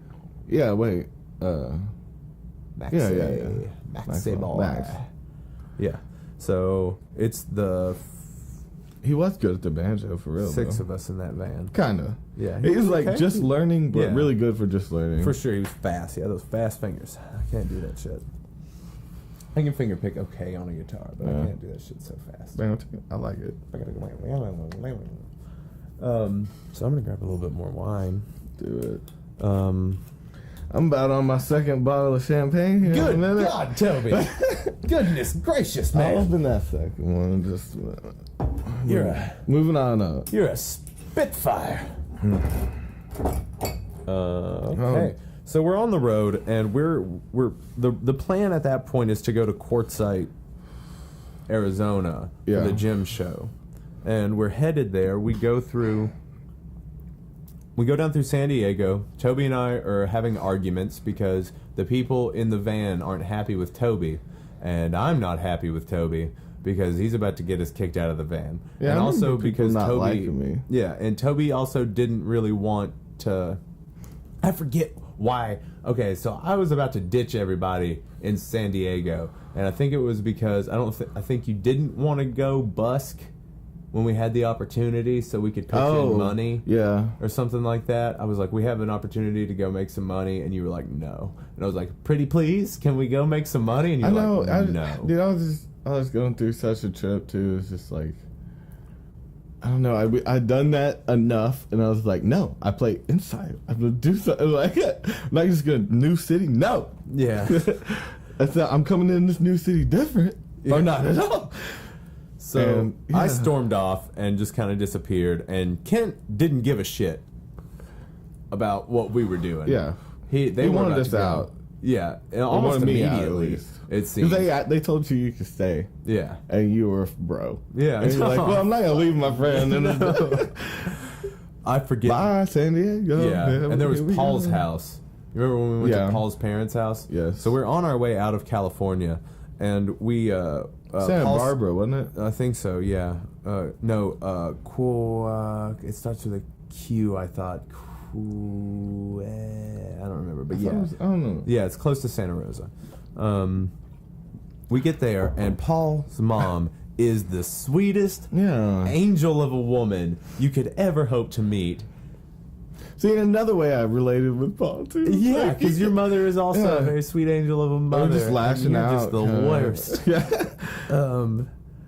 [SPEAKER 2] Yeah, wait.
[SPEAKER 3] Maxie boy. Max. Yeah. So it's
[SPEAKER 2] he was good at the banjo for real.
[SPEAKER 3] 6 of us in that van.
[SPEAKER 2] Kinda.
[SPEAKER 3] Yeah.
[SPEAKER 2] He was like just learning, but really good for just learning.
[SPEAKER 3] For sure, he was fast. He had those fast fingers. I can't do that shit. I can finger pick okay on a guitar, but I can't do that shit so fast.
[SPEAKER 2] I like it.
[SPEAKER 3] So I'm gonna grab a little bit more wine.
[SPEAKER 2] Do it. I'm about on my second bottle of champagne here.
[SPEAKER 3] Good
[SPEAKER 2] in a minute.
[SPEAKER 3] God, Toby! Goodness gracious, man!
[SPEAKER 2] I'll open that second one. Just moving on up.
[SPEAKER 3] You're a spitfire. Okay, so we're on the road, and we're the plan at that point is to go to Quartzsite, Arizona for the gym show, and we're headed there. We go down through San Diego. Toby and I are having arguments because the people in the van aren't happy with Toby, and I'm not happy with Toby because he's about to get us kicked out of the van.
[SPEAKER 2] Yeah,
[SPEAKER 3] and also because
[SPEAKER 2] not
[SPEAKER 3] Toby,
[SPEAKER 2] liking me.
[SPEAKER 3] Yeah, and Toby also didn't really want to. I forget why. Okay, so I was about to ditch everybody in San Diego, and I think it was because I think you didn't want to go busk when we had the opportunity, so we could pitch in money, or something like that. I was like, we have an opportunity to go make some money, and you were like, no. And I was like, pretty please, can we go make some money? And you were like, no.
[SPEAKER 2] Dude, I was going through such a trip too. It's just like, I don't know. I'd done that enough, and I was like, no, I play inside. I'm gonna do something like that. I'm not just gonna new city. No.
[SPEAKER 3] Yeah.
[SPEAKER 2] I'm coming in this new city different, or not at all.
[SPEAKER 3] So I stormed off and just kind of disappeared, and Kent didn't give a shit about what we were doing.
[SPEAKER 2] Yeah.
[SPEAKER 3] They
[SPEAKER 2] wanted us out.
[SPEAKER 3] Yeah, almost immediately. It seemed
[SPEAKER 2] they told you could stay.
[SPEAKER 3] Yeah,
[SPEAKER 2] and you were bro.
[SPEAKER 3] Yeah,
[SPEAKER 2] and you're like, well, I'm not gonna leave my friend.
[SPEAKER 3] I forget.
[SPEAKER 2] Bye, San Diego.
[SPEAKER 3] Yeah, and there was Paul's house. You remember when we went to Paul's parents' house?
[SPEAKER 2] Yes.
[SPEAKER 3] So we're on our way out of California, and we
[SPEAKER 2] Santa Barbara, wasn't it?
[SPEAKER 3] I think so. Yeah. No. It starts with a Q. I thought. I don't remember, but yeah.
[SPEAKER 2] I don't know.
[SPEAKER 3] Yeah, it's close to Santa Rosa. We get there, and Paul's mom is the sweetest angel of a woman you could ever hope to meet.
[SPEAKER 2] See, another way I related with Paul, too.
[SPEAKER 3] Yeah, because your mother is also a very sweet angel of a mother.
[SPEAKER 2] We're just lashing out.
[SPEAKER 3] Just the worst.
[SPEAKER 2] Yeah.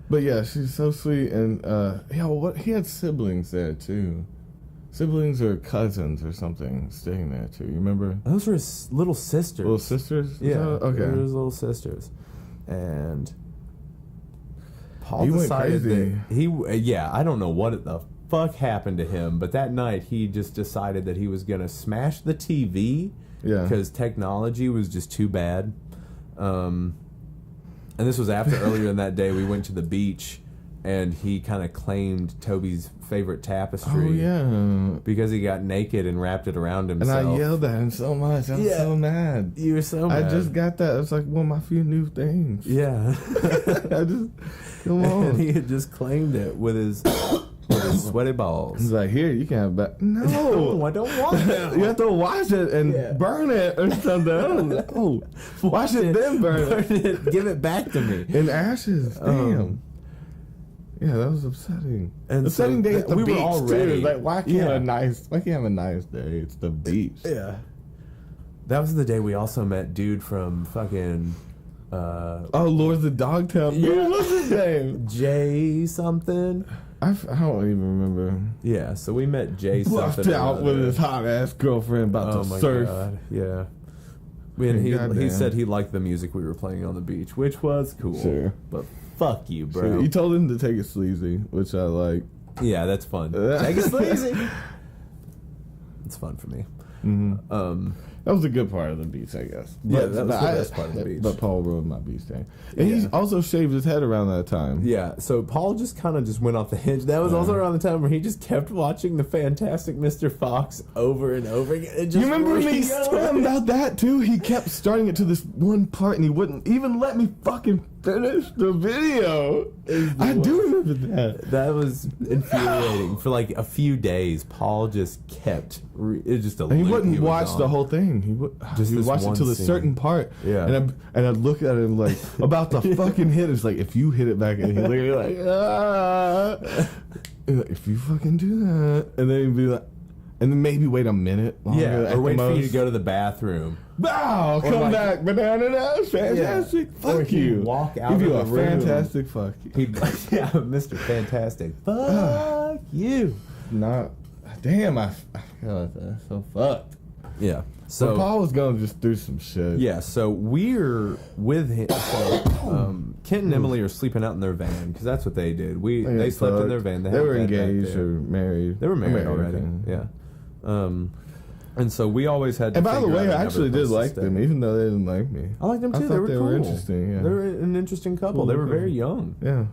[SPEAKER 2] But yeah, she's so sweet, and he had siblings there, too. Siblings or cousins or something staying there too. You remember?
[SPEAKER 3] Those were little sisters.
[SPEAKER 2] Little sisters?
[SPEAKER 3] Yeah.
[SPEAKER 2] Okay.
[SPEAKER 3] They were little sisters. And Paul
[SPEAKER 2] he
[SPEAKER 3] decided
[SPEAKER 2] went crazy.
[SPEAKER 3] that I don't know what the fuck happened to him, but that night he just decided that he was going to smash the TV because technology was just too bad. And this was after earlier in that day we went to the beach. And he kind of claimed Toby's favorite tapestry.
[SPEAKER 2] Oh, yeah.
[SPEAKER 3] Because he got naked and wrapped it around himself.
[SPEAKER 2] And I yelled at him so much. I was so mad.
[SPEAKER 3] You were so mad.
[SPEAKER 2] I just got that. It was like one of my few new things.
[SPEAKER 3] Yeah.
[SPEAKER 2] Come on.
[SPEAKER 3] And he had just claimed it with his sweaty balls.
[SPEAKER 2] He's like, here, you can have that. No.
[SPEAKER 3] I don't want that.
[SPEAKER 2] You have to wash it and burn it or something. Wash it, then burn it.
[SPEAKER 3] Give it back to me.
[SPEAKER 2] In ashes. Damn. Yeah, that was upsetting.
[SPEAKER 3] And
[SPEAKER 2] upsetting day at the beach,
[SPEAKER 3] were already
[SPEAKER 2] too. Like, why can't you have a nice day? It's the beach.
[SPEAKER 3] Yeah. That was the day we also met dude from fucking...
[SPEAKER 2] Lord the Dogtown. Yeah. What's his name?
[SPEAKER 3] Jay something.
[SPEAKER 2] I don't even remember.
[SPEAKER 3] Yeah, so we met Jay something.
[SPEAKER 2] Left out with his hot-ass girlfriend about to surf.
[SPEAKER 3] God. Yeah. And he said he liked the music we were playing on the beach, which was cool.
[SPEAKER 2] Sure.
[SPEAKER 3] But fuck you, bro.
[SPEAKER 2] Sure. You told him to take it sleazy, which I like.
[SPEAKER 3] Yeah, that's fun. Take it sleazy. It's fun for me.
[SPEAKER 2] Mm-hmm. That was a good part of the beach, I guess.
[SPEAKER 3] Yeah, that was the best part of the beach.
[SPEAKER 2] But Paul ruined my beach day. And he also shaved his head around that time.
[SPEAKER 3] Yeah, so Paul just kind of went off the hinge. That was also around the time where he just kept watching the Fantastic Mr. Fox over and over again.
[SPEAKER 2] You remember me telling about that, too? He kept starting it to this one part, and he wouldn't even let me fucking finish the video. I do remember that.
[SPEAKER 3] That was infuriating. For like a few days, Paul just kept... It just a
[SPEAKER 2] and he wouldn't watch the whole thing. He would watch it till a certain part. Yeah. And I'd look at him like, about to fucking hit it. It's like, if you hit it back, and he'd look like, if you fucking do that. And then he'd be like, and then maybe wait a minute longer.
[SPEAKER 3] Yeah, or wait for you to go to the bathroom.
[SPEAKER 2] Wow, come back, banana. That was fantastic.
[SPEAKER 3] Yeah.
[SPEAKER 2] Fuck you.
[SPEAKER 3] Walk out
[SPEAKER 2] give
[SPEAKER 3] of
[SPEAKER 2] you
[SPEAKER 3] the
[SPEAKER 2] a
[SPEAKER 3] room.
[SPEAKER 2] Fantastic fuck you.
[SPEAKER 3] Mr. Fantastic. Fuck you.
[SPEAKER 2] Damn, I feel like that. So fucked.
[SPEAKER 3] Yeah. So
[SPEAKER 2] Paul was going just through some shit.
[SPEAKER 3] Yeah, so we're with him. So, Kent and Emily are sleeping out in their van because that's what they did. They slept in their van.
[SPEAKER 2] They were engaged or married.
[SPEAKER 3] They were married already. Yeah. And so we always had to.
[SPEAKER 2] And by the way, I actually did like them, even though they didn't like me.
[SPEAKER 3] I liked them too.
[SPEAKER 2] They were
[SPEAKER 3] cool.
[SPEAKER 2] interesting. Yeah.
[SPEAKER 3] They were an interesting couple.
[SPEAKER 2] Cool.
[SPEAKER 3] They were very young.
[SPEAKER 2] Yeah.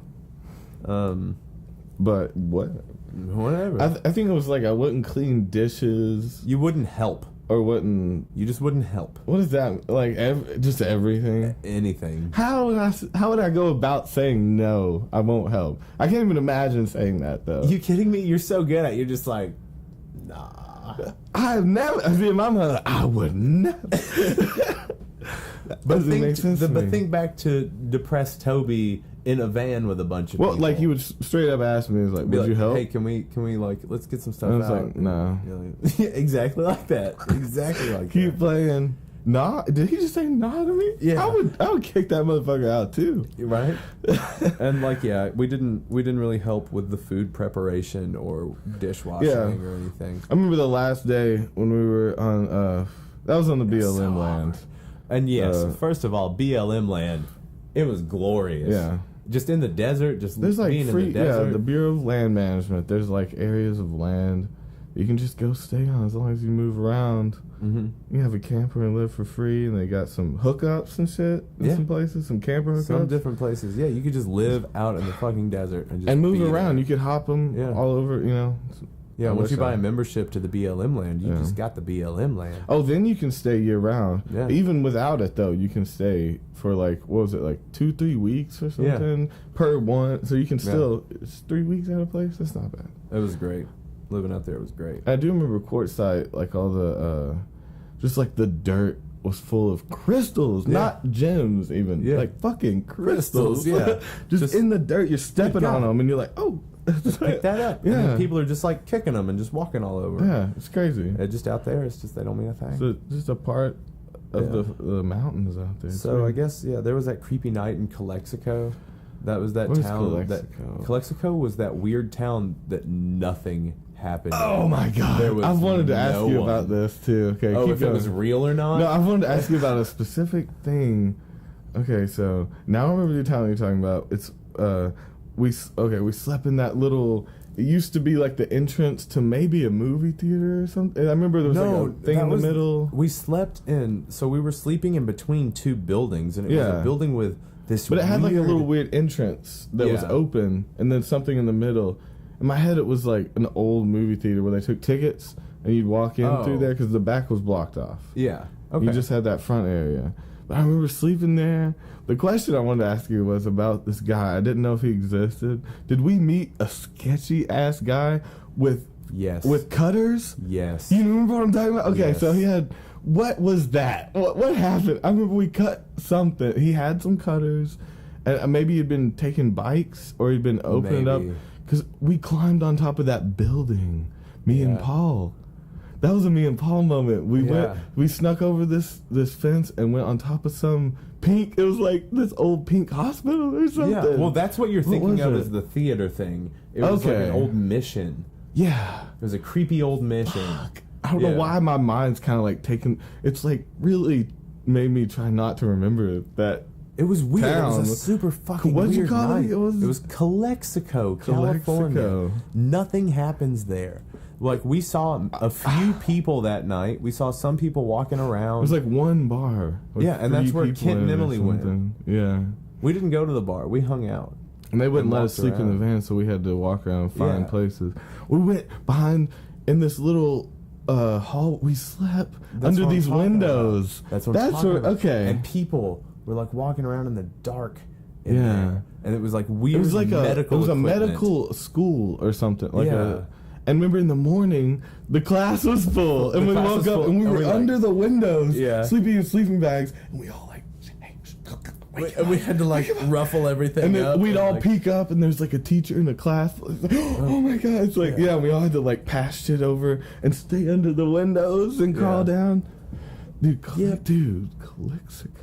[SPEAKER 2] But what?
[SPEAKER 3] Whatever.
[SPEAKER 2] I think it was like I wouldn't clean dishes.
[SPEAKER 3] You wouldn't help.
[SPEAKER 2] Or wouldn't.
[SPEAKER 3] You just wouldn't help.
[SPEAKER 2] What is that? Like just everything?
[SPEAKER 3] Anything.
[SPEAKER 2] How would I go about saying no, I won't help? I can't even imagine saying that though.
[SPEAKER 3] You kidding me? You're so good at it. You're just like, nah.
[SPEAKER 2] I've never. I mean, my mother. I would never.
[SPEAKER 3] But think back to depressed Toby in a van with a bunch of people.
[SPEAKER 2] Like he would straight up ask me, "Would you help?
[SPEAKER 3] Hey, can we like let's get some stuff
[SPEAKER 2] out?" I was
[SPEAKER 3] out.
[SPEAKER 2] like, no.
[SPEAKER 3] Yeah, exactly like that. Exactly like
[SPEAKER 2] Keep
[SPEAKER 3] that.
[SPEAKER 2] playing. Nah, did he just say nah to me?
[SPEAKER 3] Yeah.
[SPEAKER 2] I would kick that motherfucker out too.
[SPEAKER 3] Right? And like, yeah, we didn't really help with the food preparation or dishwashing or anything.
[SPEAKER 2] I remember the last day when we were on that was on the BLM land.
[SPEAKER 3] And yes, first of all, BLM land, it was glorious.
[SPEAKER 2] Yeah.
[SPEAKER 3] Just in the desert,
[SPEAKER 2] there's like
[SPEAKER 3] being
[SPEAKER 2] free,
[SPEAKER 3] in the desert.
[SPEAKER 2] Yeah, the Bureau of Land Management, there's like areas of land you can just go stay on as long as you move around. Mm-hmm. You have a camper and live for free, and they got some hookups and shit in some places, some camper hookups.
[SPEAKER 3] Some different places. Yeah, you could just live out in the fucking desert and just
[SPEAKER 2] move around. You could hop them all over, you know.
[SPEAKER 3] Yeah, once you buy a membership to the BLM land, you just got the BLM land.
[SPEAKER 2] Oh, then you can stay year round. Yeah. Even without it, though, you can stay for like, what was it, like 2-3 weeks or something per one. So you can still, it's 3 weeks at a place. That's not bad.
[SPEAKER 3] It was great. Living out there was great.
[SPEAKER 2] I do remember Quartzsite, like all the, just like the dirt was full of crystals, not gems even. Yeah. Like fucking crystals. Yeah. just in the dirt, you're stepping on them and you're like, oh.
[SPEAKER 3] Just pick that up. Yeah. And then people are just like kicking them and just walking all over.
[SPEAKER 2] Yeah, it's crazy.
[SPEAKER 3] Just out there, it's just, they don't mean a thing.
[SPEAKER 2] So just a part of the mountains out there.
[SPEAKER 3] So I guess, there was that creepy night in Calexico. That was that town. Calexico was that weird town that nothing happened.
[SPEAKER 2] Oh my god! I wanted to ask you about this too. Okay,
[SPEAKER 3] if it was real or not?
[SPEAKER 2] No, I wanted to ask you about a specific thing. Okay, so now I remember the town you're talking about. It's we slept in that little. It used to be like the entrance to maybe a movie theater or something. I remember there was like a thing in the middle.
[SPEAKER 3] We slept in. So we were sleeping in between two buildings, and it was a building with. But
[SPEAKER 2] it had like a little weird entrance that was open, and then something in the middle. In my head, it was like an old movie theater where they took tickets, and you'd walk in through there because the back was blocked off.
[SPEAKER 3] Yeah, okay.
[SPEAKER 2] You just had that front area. But I remember sleeping there. The question I wanted to ask you was about this guy. I didn't know if he existed. Did we meet a sketchy-ass guy with cutters?
[SPEAKER 3] Yes.
[SPEAKER 2] You remember what I'm talking about? Okay, so he had... What was that? What happened? I remember we cut something. He had some cutters, and maybe he'd been taking bikes or he'd been opening up. Because we climbed on top of that building, me and Paul. That was a me and Paul moment. We snuck over this fence and went on top of some pink. It was like this old pink hospital or something.
[SPEAKER 3] Yeah, well, that's what you're thinking of as the theater thing. It was like an old mission.
[SPEAKER 2] Yeah.
[SPEAKER 3] It was a creepy old mission.
[SPEAKER 2] Fuck. I don't know why my mind's kind of like taken. It's like really made me try not to remember that.
[SPEAKER 3] It was weird. Town. It was a super fucking
[SPEAKER 2] What'd
[SPEAKER 3] weird
[SPEAKER 2] you call
[SPEAKER 3] night.
[SPEAKER 2] it? It was
[SPEAKER 3] Calexico, California. Nothing happens there. Like, we saw a few people that night. We saw some people walking around.
[SPEAKER 2] It was like one bar.
[SPEAKER 3] And that's where Kent and Emily went.
[SPEAKER 2] Yeah.
[SPEAKER 3] We didn't go to the bar. We hung out.
[SPEAKER 2] And they wouldn't let us sleep in the van, so we had to walk around and find places. We went behind in this little... hall. We slept under these windows.
[SPEAKER 3] That's what I'm talking about. Okay. And people were like walking around in the dark. There. And it was like weird. It was like a
[SPEAKER 2] medical school or something. And remember in the morning the class was full, and we woke up and we were under the windows, sleeping in sleeping bags, and we all like.
[SPEAKER 3] We had to like ruffle everything
[SPEAKER 2] and then
[SPEAKER 3] up.
[SPEAKER 2] We'd all peek up, and there's like a teacher in the class. Like, oh my god! It's like we all had to like pass shit over and stay under the windows and crawl down. Dude, Calexico.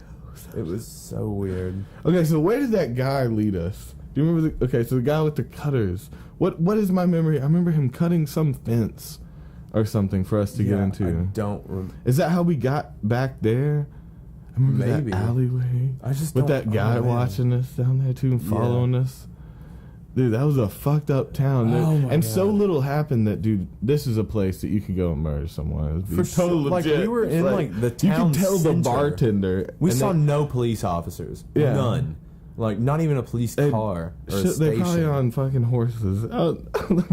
[SPEAKER 3] It was so weird.
[SPEAKER 2] Okay, so where did that guy lead us? Do you remember? So the guy with the cutters. What is my memory? I remember him cutting some fence or something for us to get into.
[SPEAKER 3] I don't remember.
[SPEAKER 2] Is that how we got back there? I remember that alleyway. With that guy watching us down there too and following us. Dude, that was a fucked up town. And so little happened that, dude, this is a place that you could go and murder someone.
[SPEAKER 3] For totally legit. Like, we were in like the town.
[SPEAKER 2] You could tell the bartender.
[SPEAKER 3] We saw no police officers. Yeah. None. Like, not even a police car or a station.
[SPEAKER 2] They're probably on fucking horses. I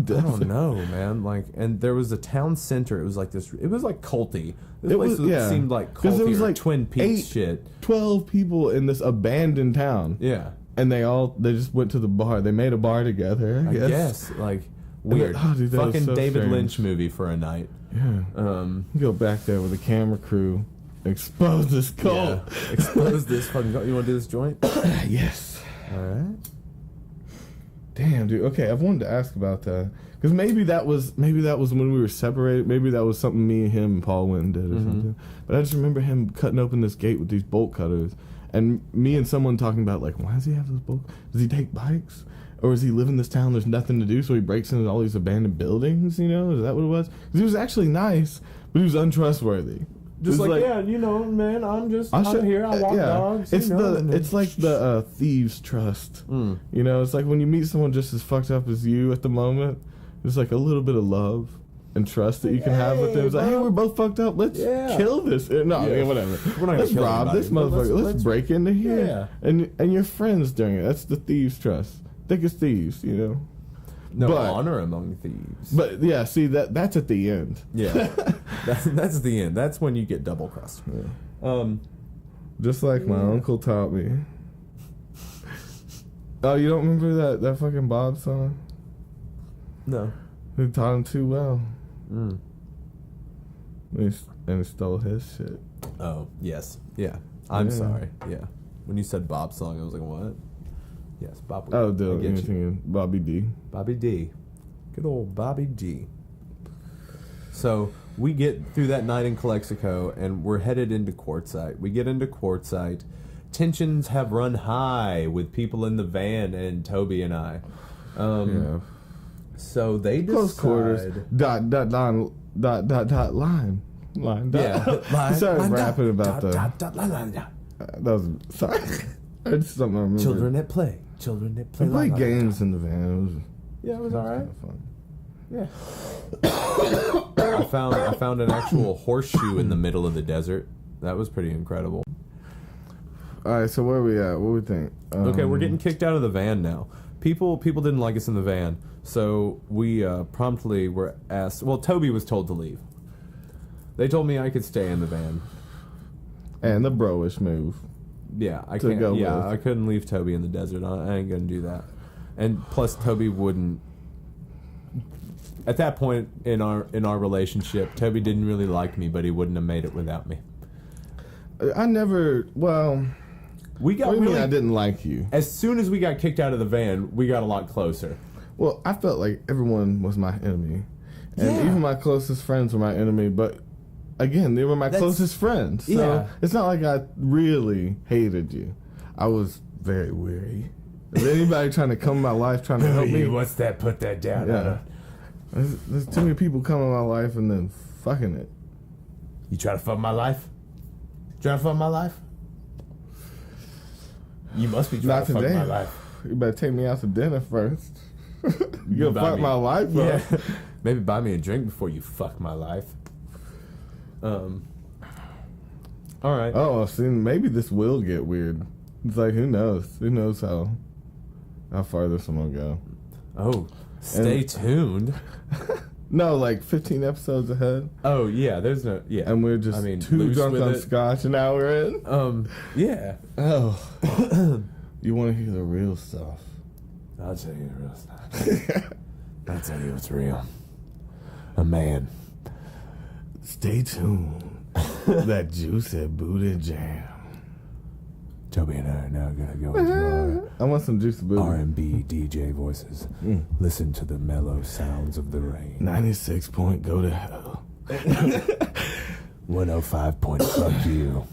[SPEAKER 3] don't know, man. Like, and there was a town center. It was like this. It was like culty. This place seemed like culty. It was like Twin Peaks shit.
[SPEAKER 2] 12 people in this abandoned town.
[SPEAKER 3] Yeah.
[SPEAKER 2] And they just went to the bar. They made a bar together. I guess.
[SPEAKER 3] Like, weird.
[SPEAKER 2] Dude,
[SPEAKER 3] fucking
[SPEAKER 2] so
[SPEAKER 3] David
[SPEAKER 2] strange.
[SPEAKER 3] Lynch movie for a night.
[SPEAKER 2] Yeah. Go back there with a camera crew. Expose this cult.
[SPEAKER 3] Yeah. Expose this fucking cult. You want to do this joint?
[SPEAKER 2] Yes.
[SPEAKER 3] All right.
[SPEAKER 2] Damn, dude. Okay, I've wanted to ask about that Because maybe that was when we were separated. Maybe that was something me and him and Paul went and did or something. But I just remember him cutting open this gate with these bolt cutters, and me and someone talking about like, why does he have those bolts? Does he take bikes? Or does he live in this town? There's nothing to do, so he breaks into all these abandoned buildings. You know, is that what it was? 'Cause he was actually nice, but he was untrustworthy.
[SPEAKER 3] Just like, yeah, you know, man, I'm here, I walk dogs.
[SPEAKER 2] It's like the thieves' trust. You know, it's like when you meet someone just as fucked up as you at the moment, there's like a little bit of love and trust that you can have with them. It's like, hey, we're both fucked up. Let's kill this. No, I mean, whatever. We're not let's rob this motherfucker. Let's break into here. And you're friends during it. That's the thieves' trust. Thick as thieves, you know.
[SPEAKER 3] No honor among thieves.
[SPEAKER 2] But yeah, see that's at the end.
[SPEAKER 3] Yeah, that's the end. That's when you get double crossed. Yeah.
[SPEAKER 2] Just like my uncle taught me. Oh, you don't remember that fucking Bob song?
[SPEAKER 3] No.
[SPEAKER 2] He taught him too well. And he stole his shit.
[SPEAKER 3] Oh yes, yeah. I'm sorry. Yeah. When you said Bob song, I was like, what? Yes, Bob.
[SPEAKER 2] Oh, dude, you're thinking Bobby D.
[SPEAKER 3] Bobby D. Good old Bobby D. So we get through that night in Calexico, and we're headed into Quartzsite. We get into Quartzsite. Tensions have run high with people in the van and Toby and I. So they decide...
[SPEAKER 2] Close quarters. Line. Sorry, rapping about that was... Sorry. It's something I remember.
[SPEAKER 3] Children at play. We
[SPEAKER 2] played games in the van.
[SPEAKER 3] It was all right. Yeah. I found an actual horseshoe in the middle of the desert. That was pretty incredible.
[SPEAKER 2] All right, so where are we at? What do we think?
[SPEAKER 3] Okay, we're getting kicked out of the van now. People didn't like us in the van, so we promptly were asked. Well, Toby was told to leave. They told me I could stay in the van.
[SPEAKER 2] And the bro-ish move.
[SPEAKER 3] Yeah, I can't. Yeah, I couldn't leave Toby in the desert. I ain't gonna do that. And plus, Toby wouldn't. At that point in our relationship, Toby didn't really like me, but he wouldn't have made it without me.
[SPEAKER 2] I never. Well,
[SPEAKER 3] we got.
[SPEAKER 2] Really, I didn't like you.
[SPEAKER 3] As soon as we got kicked out of the van, we got a lot closer.
[SPEAKER 2] Well, I felt like everyone was my enemy, and even my closest friends were my enemy. But again, they were my closest friends. So it's not like I really hated you. I was very weary. Is anybody trying to come in my life trying to help me?
[SPEAKER 3] What's that? Put that down.
[SPEAKER 2] Yeah. There's too many people coming in my life and then fucking it.
[SPEAKER 3] You try to fuck my life? You must be trying to fuck my life.
[SPEAKER 2] You better take me out to dinner first. You gonna fuck my life up?
[SPEAKER 3] Yeah. Maybe buy me a drink before you fuck my life. All right.
[SPEAKER 2] Oh, see, maybe this will get weird. It's like, who knows? Who knows how far this one will go?
[SPEAKER 3] Oh, stay tuned.
[SPEAKER 2] No, like 15 episodes ahead.
[SPEAKER 3] Oh, yeah, there's no... Yeah.
[SPEAKER 2] And we're just too drunk on scotch, and now we're in?
[SPEAKER 3] Yeah.
[SPEAKER 2] Oh. You want to hear the real stuff.
[SPEAKER 3] I'll tell you the real stuff. I'll tell you what's real. A man.
[SPEAKER 2] Stay tuned. That juicy booty jam.
[SPEAKER 3] Toby and I are now going to go into our
[SPEAKER 2] I want some juicy booty.
[SPEAKER 3] R&B DJ voices. Listen to the mellow sounds of the rain.
[SPEAKER 2] 96 point go to hell.
[SPEAKER 3] 105 point fuck you.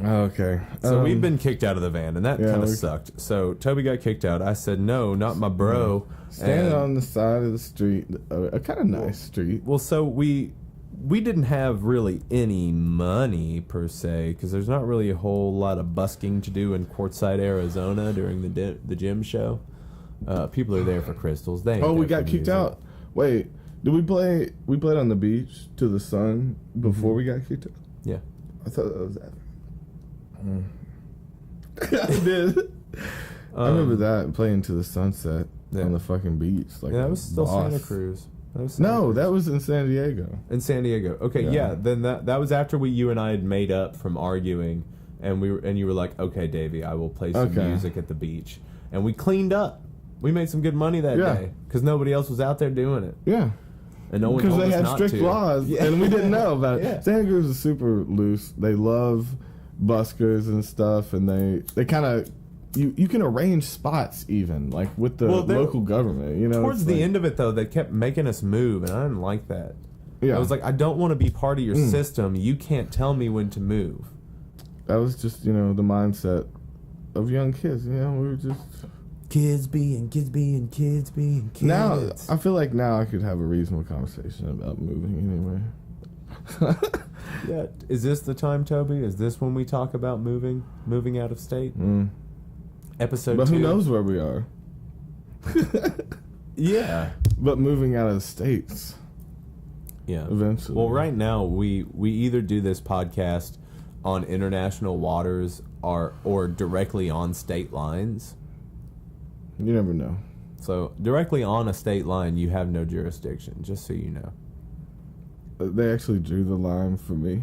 [SPEAKER 2] Okay.
[SPEAKER 3] So we've been kicked out of the van, and that kind of sucked. So Toby got kicked out. I said, no, not my bro.
[SPEAKER 2] Standing on the side of the street, a kind of nice street.
[SPEAKER 3] Well, so we didn't have really any money, per se, because there's not really a whole lot of busking to do in Quartzsite, Arizona during the gym show. People are there for crystals. They ain't
[SPEAKER 2] we got kicked out. Wait, did we play? We played on the beach to the sun before we got kicked out?
[SPEAKER 3] Yeah.
[SPEAKER 2] I thought that was that. I did. I remember that, playing to the sunset on the fucking beach. Like
[SPEAKER 3] that was still Santa Cruz.
[SPEAKER 2] That was in San Diego.
[SPEAKER 3] In San Diego. Okay, yeah. Then that was after you and I had made up from arguing, and you were like, "Okay, Davvy, I will play some music at the beach," and we cleaned up. We made some good money that day because nobody else was out there doing it.
[SPEAKER 2] Yeah.
[SPEAKER 3] And no one
[SPEAKER 2] because
[SPEAKER 3] told
[SPEAKER 2] they
[SPEAKER 3] us
[SPEAKER 2] had
[SPEAKER 3] not
[SPEAKER 2] strict
[SPEAKER 3] to.
[SPEAKER 2] laws, and we didn't know about it. Santa Cruz is super loose. They love buskers and stuff, and they kind of you can arrange spots even, like, with the local government, you know.
[SPEAKER 3] Towards the end of it, though, they kept making us move, and I didn't like that.
[SPEAKER 2] Yeah.
[SPEAKER 3] I was like, I don't want to be part of your system. You can't tell me when to move.
[SPEAKER 2] That was just, you know, the mindset of young kids, you know. We were just...
[SPEAKER 3] Kids being kids.
[SPEAKER 2] Now, I feel like now I could have a reasonable conversation about moving anyway.
[SPEAKER 3] Yeah. Is this the time, Toby? Is this when we talk about moving out of state? Episode 2.
[SPEAKER 2] But who knows where we are?
[SPEAKER 3] Yeah.
[SPEAKER 2] But moving out of the states.
[SPEAKER 3] Yeah.
[SPEAKER 2] Eventually.
[SPEAKER 3] Well, right now, we either do this podcast on international waters or directly on state lines.
[SPEAKER 2] You never know.
[SPEAKER 3] So, directly on a state line, you have no jurisdiction, just so you know.
[SPEAKER 2] They actually drew the line for me.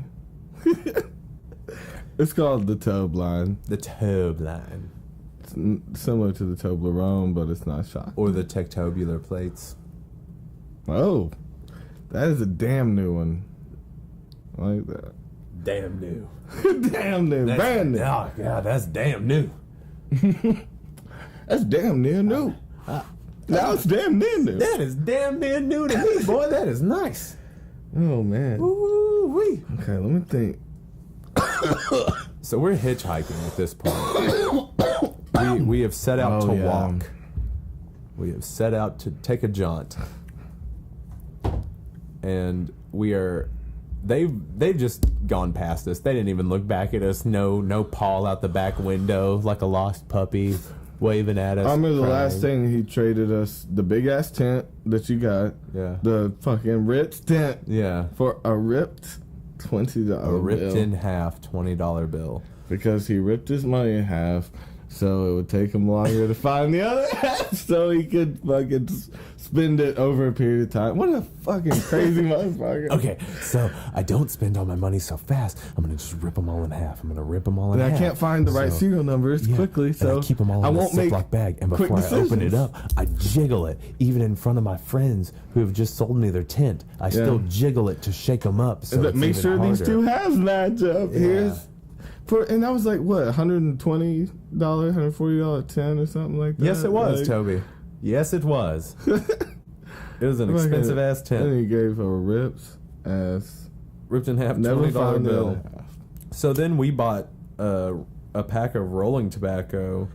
[SPEAKER 2] It's called the Tobe line.
[SPEAKER 3] The Tobe line.
[SPEAKER 2] It's similar to the Toblerone, but it's not shocking.
[SPEAKER 3] Or the tectobular plates.
[SPEAKER 2] Oh, that is a damn new one. I like that.
[SPEAKER 3] Damn new.
[SPEAKER 2] Damn new. Brand new.
[SPEAKER 3] Oh, God, that's damn new.
[SPEAKER 2] That's damn near new. Now it's damn near new.
[SPEAKER 3] That is damn near new to me, boy. That is nice.
[SPEAKER 2] Oh, man.
[SPEAKER 3] Ooh-wee.
[SPEAKER 2] Okay, let me think.
[SPEAKER 3] So we're hitchhiking at this point. We have set out to walk. We have set out to take a jaunt. And we are... They've just gone past us. They didn't even look back at us. No Paul out the back window like a lost puppy waving at us.
[SPEAKER 2] I remember the last thing he traded us the big ass tent that you got.
[SPEAKER 3] Yeah.
[SPEAKER 2] The fucking Ritz tent.
[SPEAKER 3] Yeah.
[SPEAKER 2] For a ripped $20 bill.
[SPEAKER 3] A ripped in half $20 bill.
[SPEAKER 2] Because he ripped his money in half, so it would take him longer to find the other half, so he could fucking spend it over a period of time. What a fucking crazy motherfucker.
[SPEAKER 3] Okay, so I don't spend all my money so fast. I'm going to just rip them all in half. I'm going to rip them all in half.
[SPEAKER 2] I can't find the right serial numbers quickly, so
[SPEAKER 3] and I keep them all in a Ziploc bag. And before I open it up, I jiggle it. Even in front of my friends who have just sold me their tent, I still jiggle it to shake them up. So it's
[SPEAKER 2] make sure
[SPEAKER 3] harder.
[SPEAKER 2] These two halves match up.
[SPEAKER 3] Yeah.
[SPEAKER 2] And that was like, what, $120, $140 tent or something like that?
[SPEAKER 3] Yes, it was, Toby. Yes, it was. It was an expensive ass tent.
[SPEAKER 2] And he gave her ripped
[SPEAKER 3] in half $20 bill. So then we bought a pack of rolling tobacco,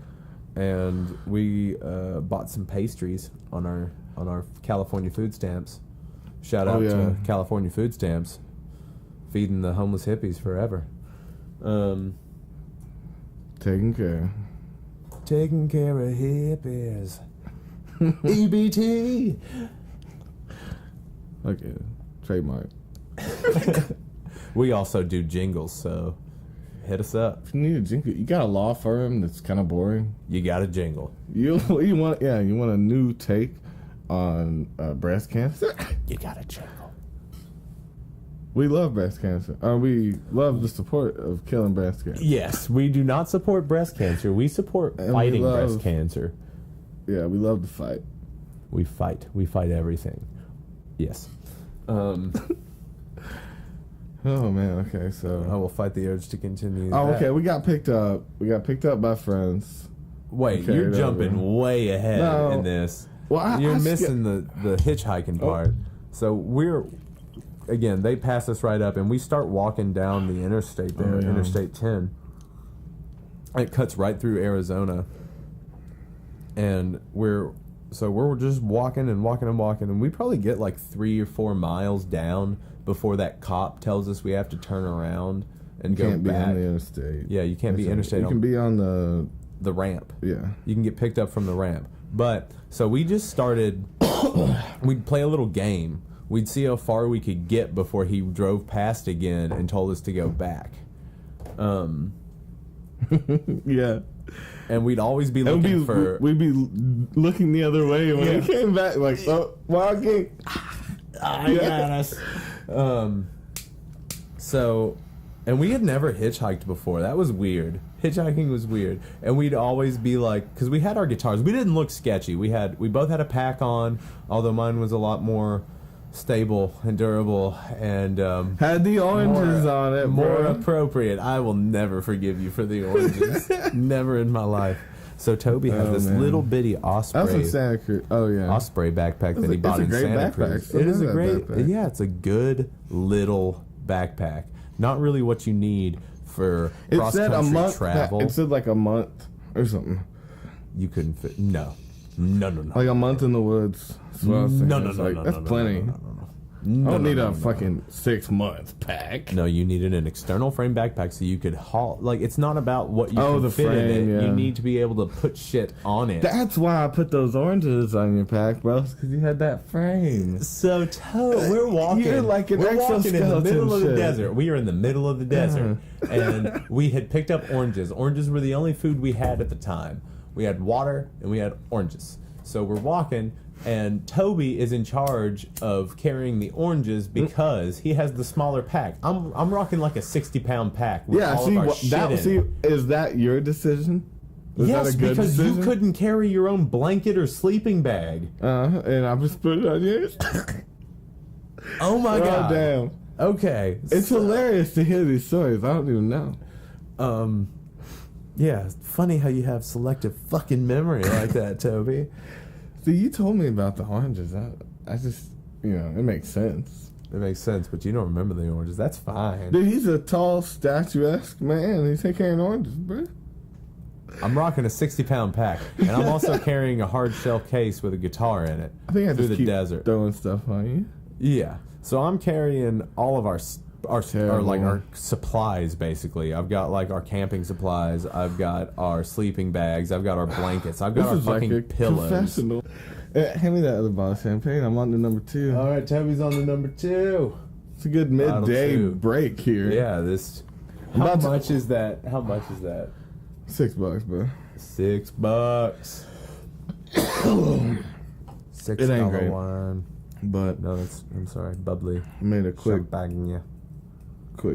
[SPEAKER 3] and we bought some pastries on our California food stamps. Shout out to California food stamps, feeding the homeless hippies forever.
[SPEAKER 2] Taking care
[SPEAKER 3] of hippies. EBT.
[SPEAKER 2] Okay, trademark.
[SPEAKER 3] We also do jingles, so hit us up.
[SPEAKER 2] If you need a jingle, you got a law firm that's kind of boring.
[SPEAKER 3] You got a jingle.
[SPEAKER 2] You want a new take on breast cancer.
[SPEAKER 3] You got a jingle.
[SPEAKER 2] We love breast cancer. We love the support of killing breast cancer.
[SPEAKER 3] Yes, we do not support breast cancer. We support fighting breast cancer.
[SPEAKER 2] Yeah, we love to fight.
[SPEAKER 3] We fight. We fight everything. Yes.
[SPEAKER 2] Oh man. Okay, so
[SPEAKER 3] I will fight the urge to continue.
[SPEAKER 2] Oh, okay. We got picked up. We got picked up by friends.
[SPEAKER 3] Wait, you're jumping way ahead in this.
[SPEAKER 2] Well,
[SPEAKER 3] you're missing the hitchhiking part. So again, they pass us right up, and we start walking down the interstate there, Interstate 10. It cuts right through Arizona, and we're just walking, and we probably get like 3 or 4 miles down before that cop tells us we have to turn around and go back.
[SPEAKER 2] You can't be on the interstate.
[SPEAKER 3] Yeah, you can't be interstate.
[SPEAKER 2] You can be on
[SPEAKER 3] the ramp.
[SPEAKER 2] Yeah.
[SPEAKER 3] You can get picked up from the ramp. But, so we just started, we'd play a little game. We'd see how far we could get before he drove past again and told us to go back.
[SPEAKER 2] Yeah.
[SPEAKER 3] And we'd always be looking for...
[SPEAKER 2] We'd be looking the other way when he came back, like, walking.
[SPEAKER 3] I got us. So, and we had never hitchhiked before. That was weird. Hitchhiking was weird. And we'd always be like... Because we had our guitars. We didn't look sketchy. We both had a pack on, although mine was a lot more... stable and durable, and
[SPEAKER 2] had the oranges
[SPEAKER 3] more appropriate. I will never forgive you for the oranges. Never in my life. So Toby had this little bitty Osprey.
[SPEAKER 2] That's in Santa Cruz. Oh yeah,
[SPEAKER 3] Osprey backpack that he bought in Santa Cruz. It is a great. Yeah, it's a good little backpack. Not really what you need for cross country travel.
[SPEAKER 2] It said like a month or something.
[SPEAKER 3] You couldn't fit. No.
[SPEAKER 2] Like a month in the woods.
[SPEAKER 3] No.
[SPEAKER 2] That's plenty. I don't need a fucking 6 month pack.
[SPEAKER 3] No, you needed an external frame backpack so you could haul. Like, it's not about what you can fit frame, in it. Yeah. You need to be able to put shit on it.
[SPEAKER 2] That's why I put those oranges on your pack, bro. Because you had that frame.
[SPEAKER 3] So, we're walking.
[SPEAKER 2] You're like an
[SPEAKER 3] we're walking in the middle of the
[SPEAKER 2] shit.
[SPEAKER 3] desert. We are in the middle of the desert. And we had picked up oranges. Oranges were the only food we had at the time. We had water and we had oranges. So we're walking. And Toby is in charge of carrying the oranges because he has the smaller pack. I'm rocking like a 60-pound pack with all of our shit in it.
[SPEAKER 2] Is that your decision?
[SPEAKER 3] Yes, because decision? You couldn't carry your own blanket or sleeping bag.
[SPEAKER 2] And I just put it on yours.
[SPEAKER 3] Oh my god!
[SPEAKER 2] Damn.
[SPEAKER 3] Okay,
[SPEAKER 2] it's hilarious to hear these stories. I don't even know.
[SPEAKER 3] Yeah, it's funny how you have selective fucking memory like that, Toby.
[SPEAKER 2] See, you told me about the oranges. I just, it makes sense.
[SPEAKER 3] It makes sense, but you don't remember the oranges. That's fine.
[SPEAKER 2] Dude, he's a tall, statuesque man. He's carrying oranges, bro.
[SPEAKER 3] I'm rocking a 60-pound pack, and I'm also carrying a hard shell case with a guitar in it.
[SPEAKER 2] I think I
[SPEAKER 3] through
[SPEAKER 2] just
[SPEAKER 3] the
[SPEAKER 2] keep
[SPEAKER 3] desert.
[SPEAKER 2] Throwing stuff on you.
[SPEAKER 3] Yeah, so I'm carrying all of our supplies, basically. I've got like our camping supplies. I've got our sleeping bags. I've got our blankets. I've got our fucking like pillows.
[SPEAKER 2] Professional. Hand me that other bottle of champagne. I'm on to number 2.
[SPEAKER 3] All right, Toby's on to number 2.
[SPEAKER 2] It's a good midday break here.
[SPEAKER 3] Yeah, this. How much is that? How much is that?
[SPEAKER 2] $6, bro.
[SPEAKER 3] $6. $6 wine.
[SPEAKER 2] But
[SPEAKER 3] no, I'm sorry, bubbly.
[SPEAKER 2] I made a quick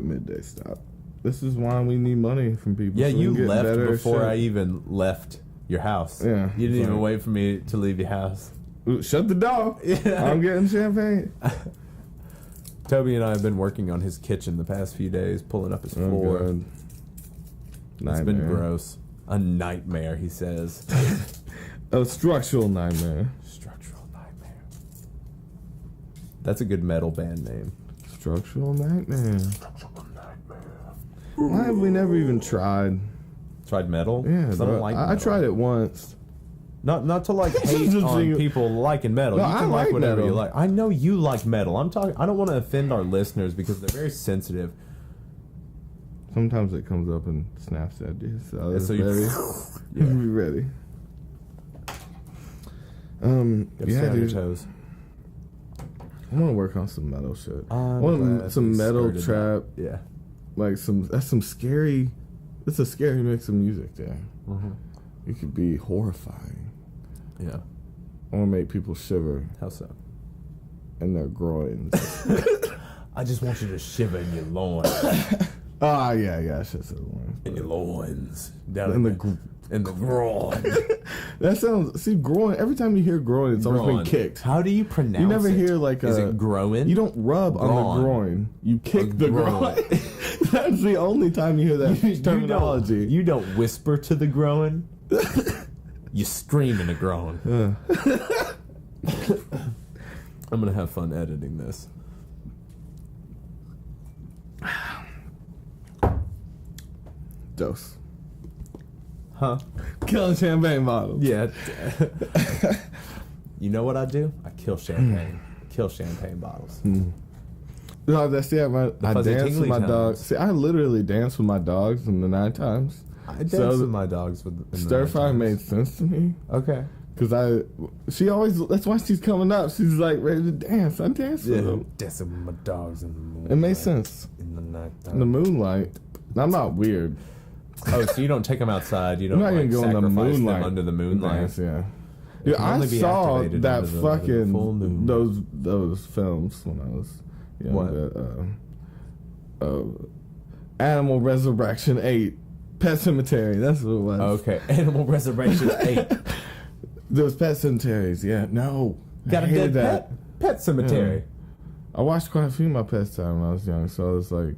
[SPEAKER 2] midday stop. This is why we need money from people.
[SPEAKER 3] Yeah, so you left before I even left your house.
[SPEAKER 2] Yeah,
[SPEAKER 3] you didn't even wait for me to leave your house.
[SPEAKER 2] Shut the door. Yeah. I'm getting champagne.
[SPEAKER 3] Toby and I have been working on his kitchen the past few days, pulling up his floor.
[SPEAKER 2] God.
[SPEAKER 3] It's been gross. A nightmare, he says.
[SPEAKER 2] A structural nightmare.
[SPEAKER 3] That's a good metal band name.
[SPEAKER 2] Structural Nightmare. Why have we never even tried?
[SPEAKER 3] Tried metal?
[SPEAKER 2] Yeah,
[SPEAKER 3] I don't like metal.
[SPEAKER 2] I tried it once.
[SPEAKER 3] Not to like hate on people liking metal.
[SPEAKER 2] No,
[SPEAKER 3] you can like whatever you like. I know you like metal. I don't want to offend our listeners because they're very sensitive.
[SPEAKER 2] Sometimes it comes up and snaps at you. So
[SPEAKER 3] be
[SPEAKER 2] ready.
[SPEAKER 3] Stay on your toes.
[SPEAKER 2] I want to work on some metal shit. I want some metal trap.
[SPEAKER 3] Yeah.
[SPEAKER 2] Like that's some scary. It's a scary mix of music there.
[SPEAKER 3] Mm-hmm.
[SPEAKER 2] It could be horrifying.
[SPEAKER 3] Yeah.
[SPEAKER 2] I want to make people shiver.
[SPEAKER 3] How so?
[SPEAKER 2] In their groins.
[SPEAKER 3] I just want you to shiver in your loins.
[SPEAKER 2] Yeah. I should say loins.
[SPEAKER 3] In your loins. Down in the groin.
[SPEAKER 2] That sounds. See, groin. Every time you hear groin, it's always been kicked.
[SPEAKER 3] How do you pronounce it?
[SPEAKER 2] You never hear like a.
[SPEAKER 3] Is it groin?
[SPEAKER 2] You don't rub on the groin. You kick the groin. That's the only time you hear that terminology.
[SPEAKER 3] You don't whisper to the groin. You scream in the groin. I'm gonna have fun editing this.
[SPEAKER 2] Dose.
[SPEAKER 3] Huh?
[SPEAKER 2] Killing champagne bottles.
[SPEAKER 3] Yeah. You know what I do? I kill champagne. Kill champagne bottles.
[SPEAKER 2] No, I dance with my dogs. See, I literally dance with my dogs in the 9 times.
[SPEAKER 3] I dance with my dogs
[SPEAKER 2] stir fry made sense to me.
[SPEAKER 3] Okay.
[SPEAKER 2] Because she always, that's why she's coming up. She's like ready to dance. I dance with them.
[SPEAKER 3] Dancing with my dogs in the moonlight.
[SPEAKER 2] It made sense.
[SPEAKER 3] In the night.
[SPEAKER 2] In the moonlight. I'm not weird.
[SPEAKER 3] Oh, so you don't take them outside? You don't
[SPEAKER 2] like
[SPEAKER 3] go
[SPEAKER 2] in the moonlight
[SPEAKER 3] them under the moonlight?
[SPEAKER 2] Dance, yeah. Yeah, I saw that fucking those films when I was young. What? Animal Resurrection 8, Pet Cemetery. That's what it was.
[SPEAKER 3] Okay, Animal Resurrection 8.
[SPEAKER 2] Those Pet Cemeteries. Yeah, no.
[SPEAKER 3] Got a dead pet? Pet Cemetery.
[SPEAKER 2] Yeah. I watched quite a few of my pets time when I was young, so I was like,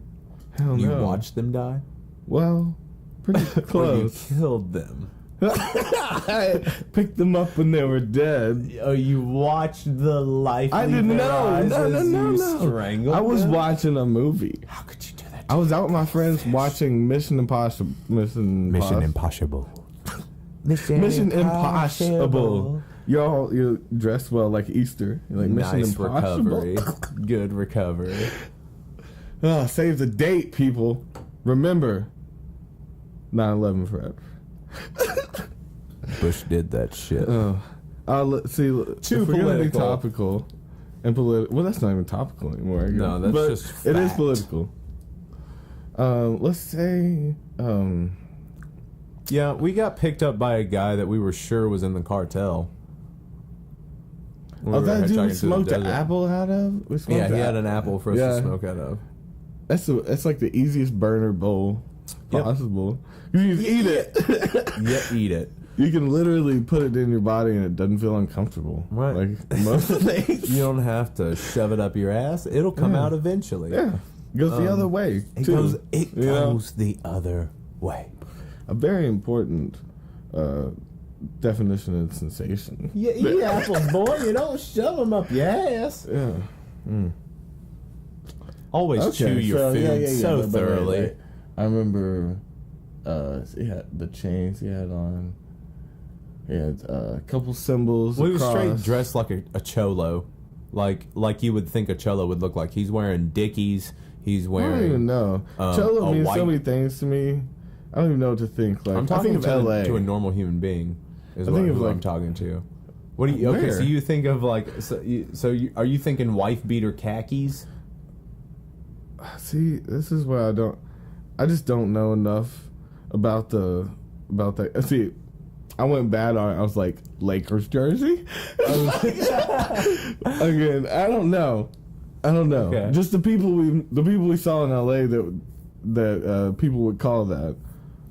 [SPEAKER 2] hell no.
[SPEAKER 3] You watched them die?
[SPEAKER 2] Well, pretty close.
[SPEAKER 3] Or you killed them?
[SPEAKER 2] I picked them up when they were dead.
[SPEAKER 3] Oh, you watched the life.
[SPEAKER 2] I didn't know. No.
[SPEAKER 3] Strangled
[SPEAKER 2] I was
[SPEAKER 3] them?
[SPEAKER 2] watching a movie.
[SPEAKER 3] How could you do that?
[SPEAKER 2] I was out with my friends watching Mission Impossible.
[SPEAKER 3] Mission Impossible.
[SPEAKER 2] You're dressed well like Easter. You're like Mission
[SPEAKER 3] Nice
[SPEAKER 2] Impossible.
[SPEAKER 3] recovery. Good recovery.
[SPEAKER 2] Oh, save the date, people. Remember, 9/11 forever.
[SPEAKER 3] Bush did that shit.
[SPEAKER 2] Let's see.
[SPEAKER 3] Too
[SPEAKER 2] if we're gonna be
[SPEAKER 3] political.
[SPEAKER 2] topical and political. Well, that's not even topical anymore. I guess.
[SPEAKER 3] No, that's
[SPEAKER 2] but
[SPEAKER 3] just fact.
[SPEAKER 2] it is political. Let's say.
[SPEAKER 3] Yeah, we got picked up by a guy that we were sure was in the cartel.
[SPEAKER 2] Oh, that dude we smoked an apple out of?
[SPEAKER 3] Yeah, he had an apple for us to smoke out of.
[SPEAKER 2] That's like the easiest burner bowl possible. You just eat it.
[SPEAKER 3] Yeah, eat it.
[SPEAKER 2] You can literally put it in your body and it doesn't feel uncomfortable.
[SPEAKER 3] Right.
[SPEAKER 2] Like most things.
[SPEAKER 3] You don't have to shove it up your ass. It'll come out eventually.
[SPEAKER 2] Yeah. It goes the other way.
[SPEAKER 3] It goes the other way.
[SPEAKER 2] A very important definition of sensation.
[SPEAKER 3] You eat apples, boy. You don't shove them up your ass.
[SPEAKER 2] Yeah.
[SPEAKER 3] Always chew your food so thoroughly.
[SPEAKER 2] Right. I remember he had the chains he had on. He had a couple symbols.
[SPEAKER 3] Well, he was straight dressed like a cholo. Like you would think a cholo would look like. He's wearing Dickies. He's wearing...
[SPEAKER 2] I don't even know. Cholo means so many things to me. I don't even know what to think. Like,
[SPEAKER 3] I'm talking
[SPEAKER 2] of LA.
[SPEAKER 3] to a normal human being is who I'm talking to. What do you... Okay, so you think of like... are you thinking wife beater khakis?
[SPEAKER 2] See, this is where I just don't know enough about that. See, I went bad on it. I was like, Lakers jersey? Again, I don't know. Okay. Just the people we saw in LA that people would call that.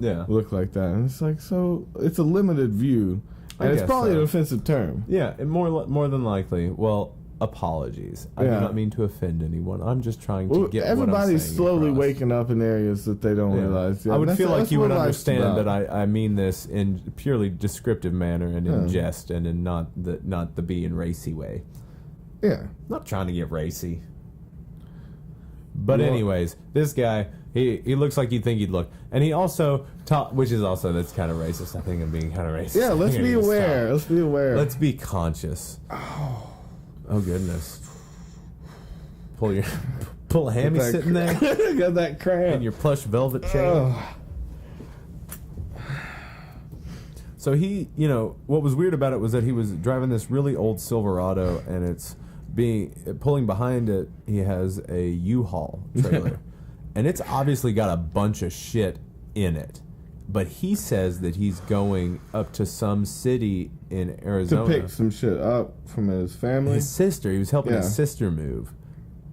[SPEAKER 3] Yeah.
[SPEAKER 2] Look like that. And it's like, so it's a limited view. And it's probably an offensive term.
[SPEAKER 3] Yeah, and more than likely. Well, apologies. I do not mean to offend anyone. I'm just trying to get
[SPEAKER 2] everybody's
[SPEAKER 3] what I'm
[SPEAKER 2] slowly
[SPEAKER 3] across.
[SPEAKER 2] waking up in areas that they don't realize. Yeah,
[SPEAKER 3] I would feel like you would understand
[SPEAKER 2] about.
[SPEAKER 3] that I mean this in purely descriptive manner and in jest and in not the being racy way.
[SPEAKER 2] Yeah.
[SPEAKER 3] Not trying to get racy. But anyways, this guy, he looks like you'd think he'd look. And he also which is also, that's kind of racist. I think I'm being kind of racist.
[SPEAKER 2] Yeah, let's be aware. Let's be aware.
[SPEAKER 3] Let's be conscious. Oh goodness. Pull a hammy sitting there.
[SPEAKER 2] Got that cramp.
[SPEAKER 3] In your plush velvet chain. So he, what was weird about it was that he was driving this really old Silverado, and it's pulling behind it, he has a U-Haul trailer. And it's obviously got a bunch of shit in it. But he says that he's going up to some city in Arizona.
[SPEAKER 2] To pick some shit up from his family?
[SPEAKER 3] His sister. He was helping his sister move.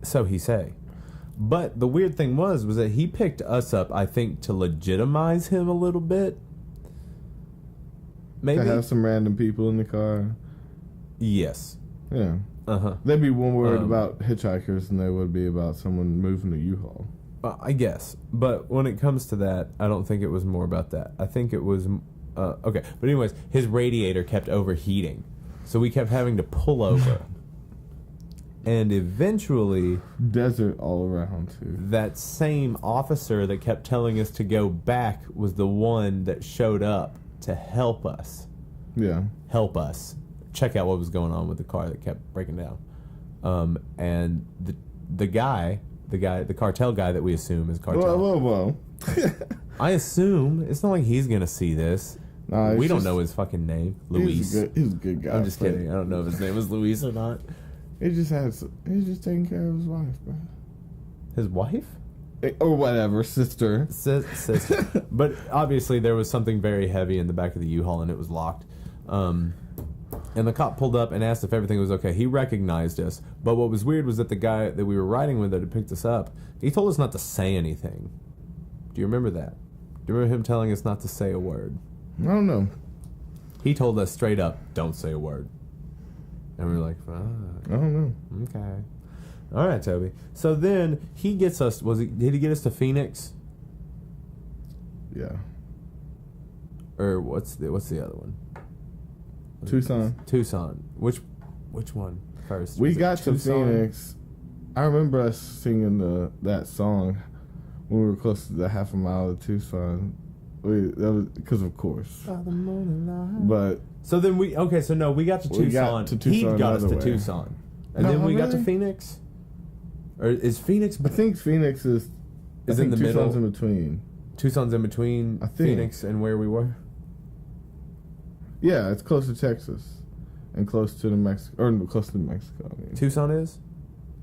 [SPEAKER 3] So he say. But the weird thing was that he picked us up, I think, to legitimize him a little bit. Maybe.
[SPEAKER 2] To have some random people in the car?
[SPEAKER 3] Yes.
[SPEAKER 2] Yeah.
[SPEAKER 3] Uh-huh.
[SPEAKER 2] They'd be more worried about hitchhikers than they would be about someone moving a U-Haul.
[SPEAKER 3] I guess. But when it comes to that, I don't think it was more about that. I think it was... okay. But anyways, his radiator kept overheating. So we kept having to pull over. And eventually...
[SPEAKER 2] Desert all around, too.
[SPEAKER 3] That same officer that kept telling us to go back was the one that showed up to help us.
[SPEAKER 2] Yeah.
[SPEAKER 3] Help us. Check out what was going on with the car that kept breaking down. And the cartel guy that we assume is cartel.
[SPEAKER 2] Whoa.
[SPEAKER 3] I assume it's not like he's gonna see this.
[SPEAKER 2] Nah,
[SPEAKER 3] we don't know his fucking name, Luis.
[SPEAKER 2] He's a good guy.
[SPEAKER 3] I'm just kidding. I don't know if his name was Luis or not.
[SPEAKER 2] He's just taking care of his wife, bro.
[SPEAKER 3] His wife?
[SPEAKER 2] Or whatever, sister.
[SPEAKER 3] Sister. But obviously there was something very heavy in the back of the U-Haul and it was locked. And the cop pulled up and asked if everything was okay. He recognized us. But what was weird was that the guy that we were riding with that had picked us up, he told us not to say anything. Do you remember that? Do you remember him telling us not to say a word?
[SPEAKER 2] I don't know.
[SPEAKER 3] He told us straight up, don't say a word. And we were like, fuck.
[SPEAKER 2] I don't know.
[SPEAKER 3] Okay. All right, Toby. So then he gets us, did he get us to Phoenix?
[SPEAKER 2] Yeah.
[SPEAKER 3] Or what's the other one?
[SPEAKER 2] Tucson.
[SPEAKER 3] Which one first?
[SPEAKER 2] We got to Phoenix. I remember us singing that song when we were close to the half a mile of Tucson. That was because, of course. But
[SPEAKER 3] so then we got to Tucson. He got us to Tucson, and then we got to Phoenix. Or is Phoenix?
[SPEAKER 2] I think Phoenix is
[SPEAKER 3] in the middle.
[SPEAKER 2] Tucson's in between.
[SPEAKER 3] Tucson's in between Phoenix and where we were.
[SPEAKER 2] Yeah, it's close to Texas, and close to Mexico. I mean.
[SPEAKER 3] Tucson is.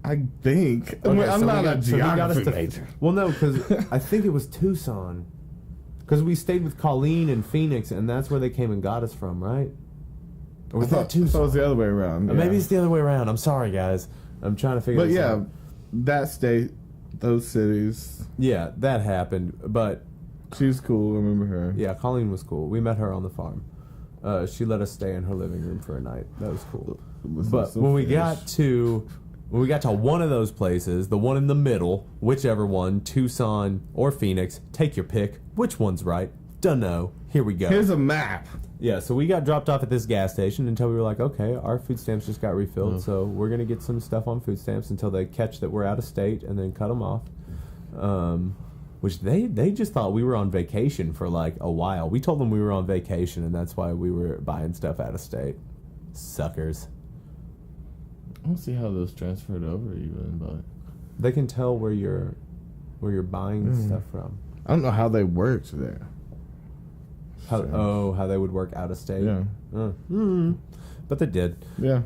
[SPEAKER 2] I think.
[SPEAKER 3] Okay,
[SPEAKER 2] I'm not a geography major.
[SPEAKER 3] Well, no, because I think it was Tucson. Because we stayed with Colleen in Phoenix, and that's where they came and got us from, right? Or was that Tucson?
[SPEAKER 2] I thought it was the other way around. Yeah.
[SPEAKER 3] Maybe it's the other way around. I'm sorry, guys. I'm trying to figure this out.
[SPEAKER 2] That state, those cities.
[SPEAKER 3] Yeah, that happened, but...
[SPEAKER 2] She's cool, I remember her.
[SPEAKER 3] Yeah, Colleen was cool. We met her on the farm. She let us stay in her living room for a night. That was cool. But when we got to one of those places, the one in the middle, whichever one, Tucson or Phoenix, take your pick. Which one's right? Dunno. Here we go.
[SPEAKER 2] Here's a map.
[SPEAKER 3] Yeah, so we got dropped off at this gas station until we were like, okay, our food stamps just got refilled, so we're going to get some stuff on food stamps until they catch that we're out of state and then cut them off. Which they just thought we were on vacation for like a while. We told them we were on vacation, and that's why we were buying stuff out of state. Suckers.
[SPEAKER 2] I don't see how those transferred over even, but
[SPEAKER 3] they can tell where you're buying stuff from.
[SPEAKER 2] I don't know how they worked there.
[SPEAKER 3] How they would work out of state?
[SPEAKER 2] Yeah.
[SPEAKER 3] But they did.
[SPEAKER 2] Yeah.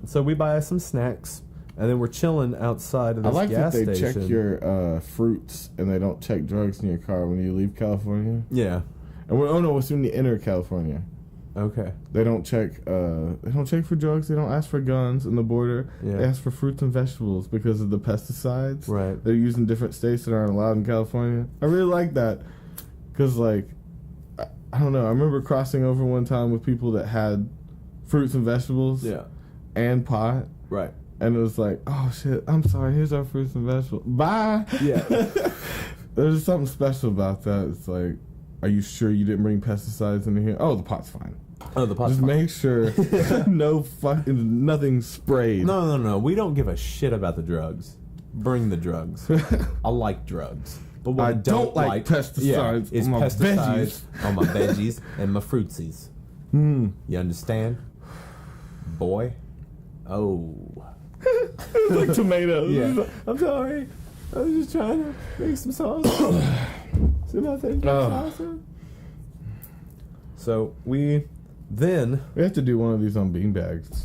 [SPEAKER 3] So we buy some snacks, and then we're chilling outside of this gas station. I like that
[SPEAKER 2] they check your fruits, and they don't check drugs in your car when you leave California.
[SPEAKER 3] Yeah.
[SPEAKER 2] And it's when you enter California.
[SPEAKER 3] Okay.
[SPEAKER 2] They don't check. They don't check for drugs. They don't ask for guns in the border.
[SPEAKER 3] Yeah.
[SPEAKER 2] They ask for fruits and vegetables because of the pesticides.
[SPEAKER 3] Right.
[SPEAKER 2] They're used in different states that aren't allowed in California. I really like that because, like, I don't know. I remember crossing over one time with people that had fruits and vegetables.
[SPEAKER 3] Yeah.
[SPEAKER 2] And pot.
[SPEAKER 3] Right.
[SPEAKER 2] And it was like, oh shit, I'm sorry. Here's our fruits and vegetables. Bye.
[SPEAKER 3] Yeah.
[SPEAKER 2] There's something special about that. It's like, are you sure you didn't bring pesticides into here? Oh, the pot's fine.
[SPEAKER 3] Oh, the pot's
[SPEAKER 2] Just
[SPEAKER 3] fine.
[SPEAKER 2] make sure nothing sprayed.
[SPEAKER 3] No. We don't give a shit about the drugs. Bring the drugs. I like drugs. But what I
[SPEAKER 2] don't like pesticides
[SPEAKER 3] is
[SPEAKER 2] on my
[SPEAKER 3] pesticides on my veggies and my fruitsies. You understand? Boy? Oh.
[SPEAKER 2] Like tomatoes.
[SPEAKER 3] Yeah. I'm sorry. I was just trying to make some sauce. So we
[SPEAKER 2] have to do one of these on beanbags.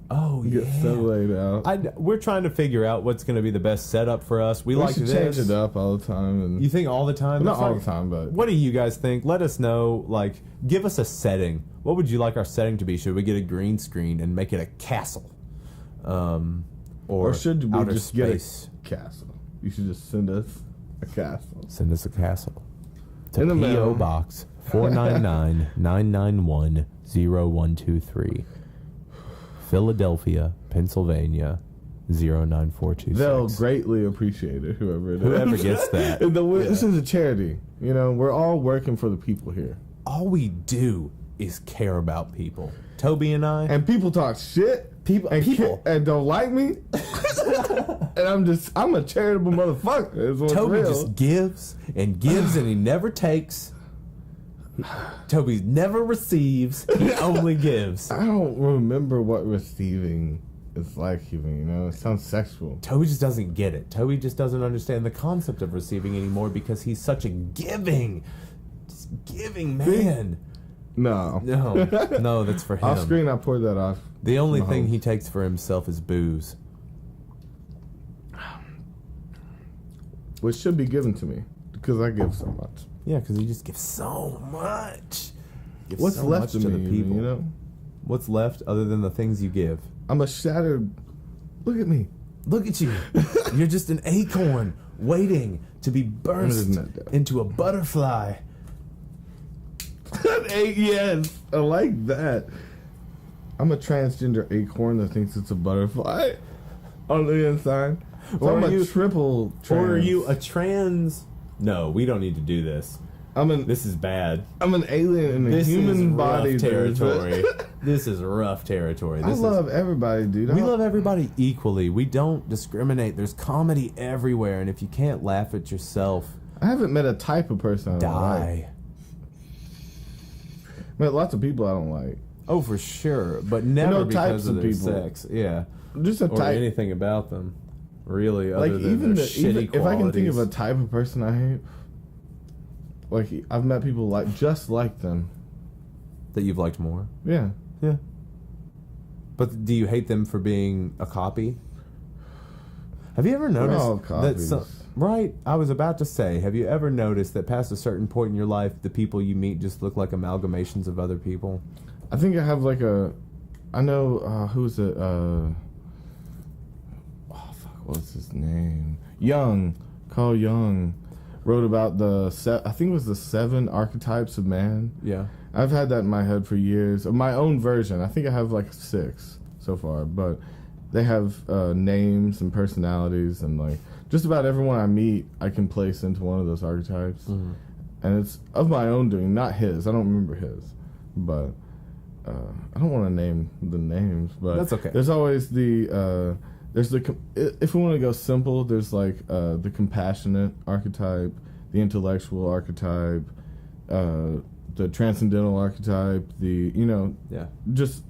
[SPEAKER 3] Oh, yeah.
[SPEAKER 2] Get so laid out.
[SPEAKER 3] We're trying to figure out what's going to be the best setup for us. We like
[SPEAKER 2] should
[SPEAKER 3] this.
[SPEAKER 2] Change it up all the time. And
[SPEAKER 3] you think all the time?
[SPEAKER 2] Not all the time, but...
[SPEAKER 3] What do you guys think? Let us know. Like, give us a setting. What would you like our setting to be? Should we get a green screen and make it a castle? Or
[SPEAKER 2] should we just
[SPEAKER 3] space?
[SPEAKER 2] Get a castle? You should just send us a castle.
[SPEAKER 3] Send us a castle. To
[SPEAKER 2] In the
[SPEAKER 3] P.O.
[SPEAKER 2] mail.
[SPEAKER 3] Box 499-991-0123. Philadelphia, Pennsylvania, 09426.
[SPEAKER 2] They'll greatly appreciate it, whoever
[SPEAKER 3] gets that.
[SPEAKER 2] This is a charity. You know, we're all working for the people here.
[SPEAKER 3] All we do is care about people. Toby and I.
[SPEAKER 2] And people talk shit.
[SPEAKER 3] People
[SPEAKER 2] and don't like me. And I'm a charitable motherfucker.
[SPEAKER 3] Toby just gives and he never takes. Toby never receives, he only gives.
[SPEAKER 2] I don't remember what receiving is like even, you know? It sounds sexual.
[SPEAKER 3] Toby just doesn't get it. Toby just doesn't understand the concept of receiving anymore because he's such a giving man.
[SPEAKER 2] No,
[SPEAKER 3] that's for him.
[SPEAKER 2] Off screen, I poured that off.
[SPEAKER 3] The only thing he takes for himself is booze.
[SPEAKER 2] Which should be given to me because I give so much.
[SPEAKER 3] Yeah, because you just give so much.
[SPEAKER 2] What's left to me, people? You know?
[SPEAKER 3] What's left other than the things you give?
[SPEAKER 2] I'm a shattered... Look at me.
[SPEAKER 3] Look at you. You're just an acorn waiting to be burst into a butterfly.
[SPEAKER 2] Yes, I like that. I'm a transgender acorn that thinks it's a butterfly on the inside. So
[SPEAKER 3] Or
[SPEAKER 2] I'm
[SPEAKER 3] are you
[SPEAKER 2] triple trans.
[SPEAKER 3] Or are you a trans... No, we don't need to do this. This is bad.
[SPEAKER 2] I'm an alien in a human body
[SPEAKER 3] territory. This is rough territory.
[SPEAKER 2] I love everybody, dude.
[SPEAKER 3] We love everybody equally. We don't discriminate. There's comedy everywhere, and if you can't laugh at yourself,
[SPEAKER 2] I haven't met a type of person I don't like. Met lots of people I don't like.
[SPEAKER 3] Oh, for sure, but never because of their sex. Yeah,
[SPEAKER 2] just a type.
[SPEAKER 3] Or anything about them, really. Other than even their shitty qualities.
[SPEAKER 2] If I can think of a type of person I hate, like I've met people just like them.
[SPEAKER 3] That you've liked more.
[SPEAKER 2] Yeah.
[SPEAKER 3] Yeah. But do you hate them for being a copy? Have you ever noticed that? Right, I was about to say, have you ever noticed that past a certain point in your life, the people you meet just look like amalgamations of other people?
[SPEAKER 2] I think I have I know, who's it, what's his name? Carl Jung wrote about I think it was the 7 archetypes of man.
[SPEAKER 3] Yeah.
[SPEAKER 2] I've had that in my head for years. Of my own version. I think I have 6 so far, but they have names and personalities, and just about everyone I meet I can place into one of those archetypes. Mm-hmm. And it's of my own doing, not his. I don't remember his, but I don't want to name the names, but
[SPEAKER 3] that's okay.
[SPEAKER 2] There's always if we want to go simple, there's the compassionate archetype, the intellectual archetype, the transcendental archetype, just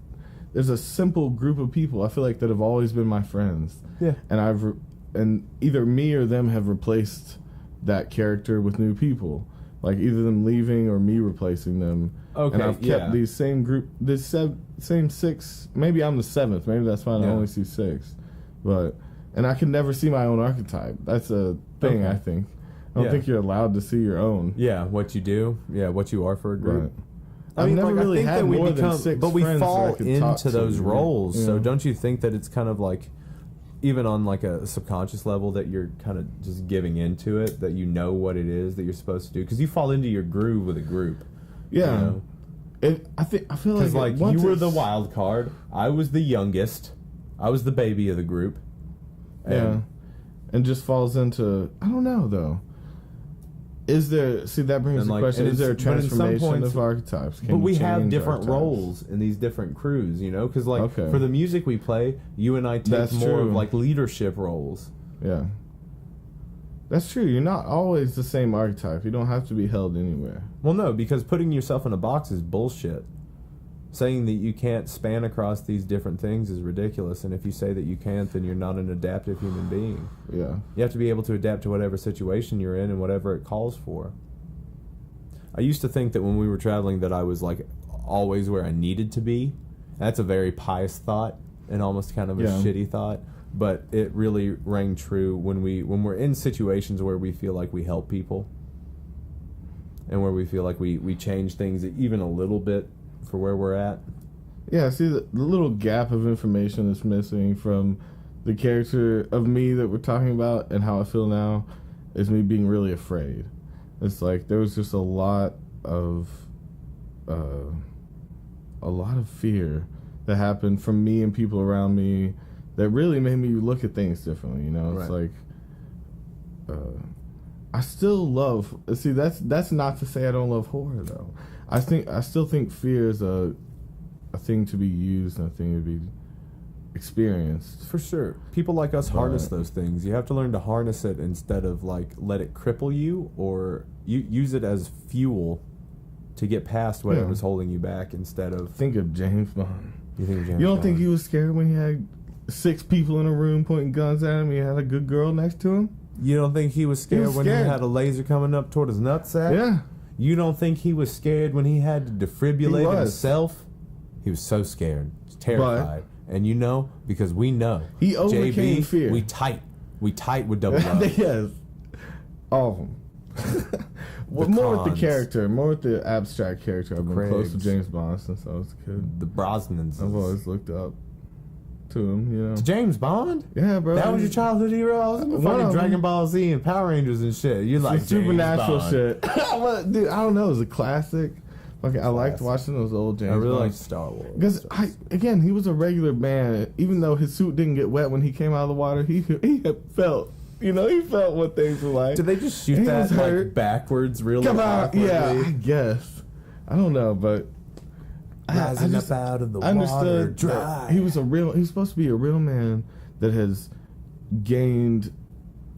[SPEAKER 2] there's a simple group of people I feel like that have always been my friends.
[SPEAKER 3] Yeah.
[SPEAKER 2] And either me or them have replaced that character with new people. Like either them leaving or me replacing them.
[SPEAKER 3] Okay,
[SPEAKER 2] and I've kept these same group, same 6. Maybe I'm the 7th. Maybe that's why I only see 6. And I can never see my own archetype. That's a thing, I think. I don't think you're allowed to see your own.
[SPEAKER 3] Yeah, what you do. Yeah, what you are for a group.
[SPEAKER 2] Right. I've never really had more than 6
[SPEAKER 3] but we fall into those roles.
[SPEAKER 2] Yeah.
[SPEAKER 3] So don't you think that it's kind of even on a subconscious level that you're kind of just giving into it, that you know what it is that you're supposed to do, because you fall into your groove with a group.
[SPEAKER 2] Yeah. I feel like
[SPEAKER 3] you were the wild card, I was the youngest, I was the baby of the group.
[SPEAKER 2] And just falls into, I don't know though. Is there, that brings the question, is there a transformation of archetypes?
[SPEAKER 3] But we have different roles in these different crews, because for the music we play, you and I take more of leadership roles.
[SPEAKER 2] Yeah. That's true. You're not always the same archetype. You don't have to be held anywhere.
[SPEAKER 3] Well, no, because putting yourself in a box is bullshit. Saying that you can't span across these different things is ridiculous, and if you say that you can't, then you're not an adaptive human being.
[SPEAKER 2] Yeah.
[SPEAKER 3] You have to be able to adapt to whatever situation you're in and whatever it calls for. I used to think that when we were traveling that I was always where I needed to be. That's a very pious thought and almost kind of a shitty thought, but it really rang true when we're in situations where we feel like we help people and where we feel like we change things even a little bit for where we're at.
[SPEAKER 2] Yeah, see the little gap of information that's missing from the character of me that we're talking about and how I feel now is me being really afraid. It's there was just a lot of fear that happened from me and people around me that really made me look at things differently. It's I still love. See, that's not to say I don't love horror though. I still think fear is a thing to be used and a thing to be experienced.
[SPEAKER 3] For sure. People like us harness those things. You have to learn to harness it instead of let it cripple you, or you use it as fuel to get past whatever's holding you back instead of...
[SPEAKER 2] Think of James Bond.
[SPEAKER 3] You think of James Bond?
[SPEAKER 2] You don't think he was scared when he had 6 people in a room pointing guns at him and he had a good girl next to him?
[SPEAKER 3] You don't think he was scared when he had a laser coming up toward his nutsack?
[SPEAKER 2] Yeah.
[SPEAKER 3] You don't think he was scared when he had to defibrillate himself? He was so scared. He was terrified. And because we know.
[SPEAKER 2] He overcame fear.
[SPEAKER 3] We tight with double love.
[SPEAKER 2] Yes. All of them. More with the character, more with the abstract character. I've been close to James Bond since I was a kid.
[SPEAKER 3] The Brosnans.
[SPEAKER 2] I've always looked up to him,
[SPEAKER 3] To James Bond?
[SPEAKER 2] Yeah, bro.
[SPEAKER 3] That was your childhood hero? I was in fucking Dragon Ball Z and Power Rangers and shit. You're like
[SPEAKER 2] supernatural
[SPEAKER 3] Bond.
[SPEAKER 2] shit. Dude, I don't know. It was a classic. I liked watching those old James Bond.
[SPEAKER 3] I really liked Star Wars.
[SPEAKER 2] Because, he was a regular man. Even though his suit didn't get wet when he came out of the water, he felt You know, he felt what things were like.
[SPEAKER 3] Did they just shoot that like backwards, really?
[SPEAKER 2] Come on, yeah, I guess. I don't know, but
[SPEAKER 3] rising up out of the water, dry.
[SPEAKER 2] He was supposed to be a real man that has gained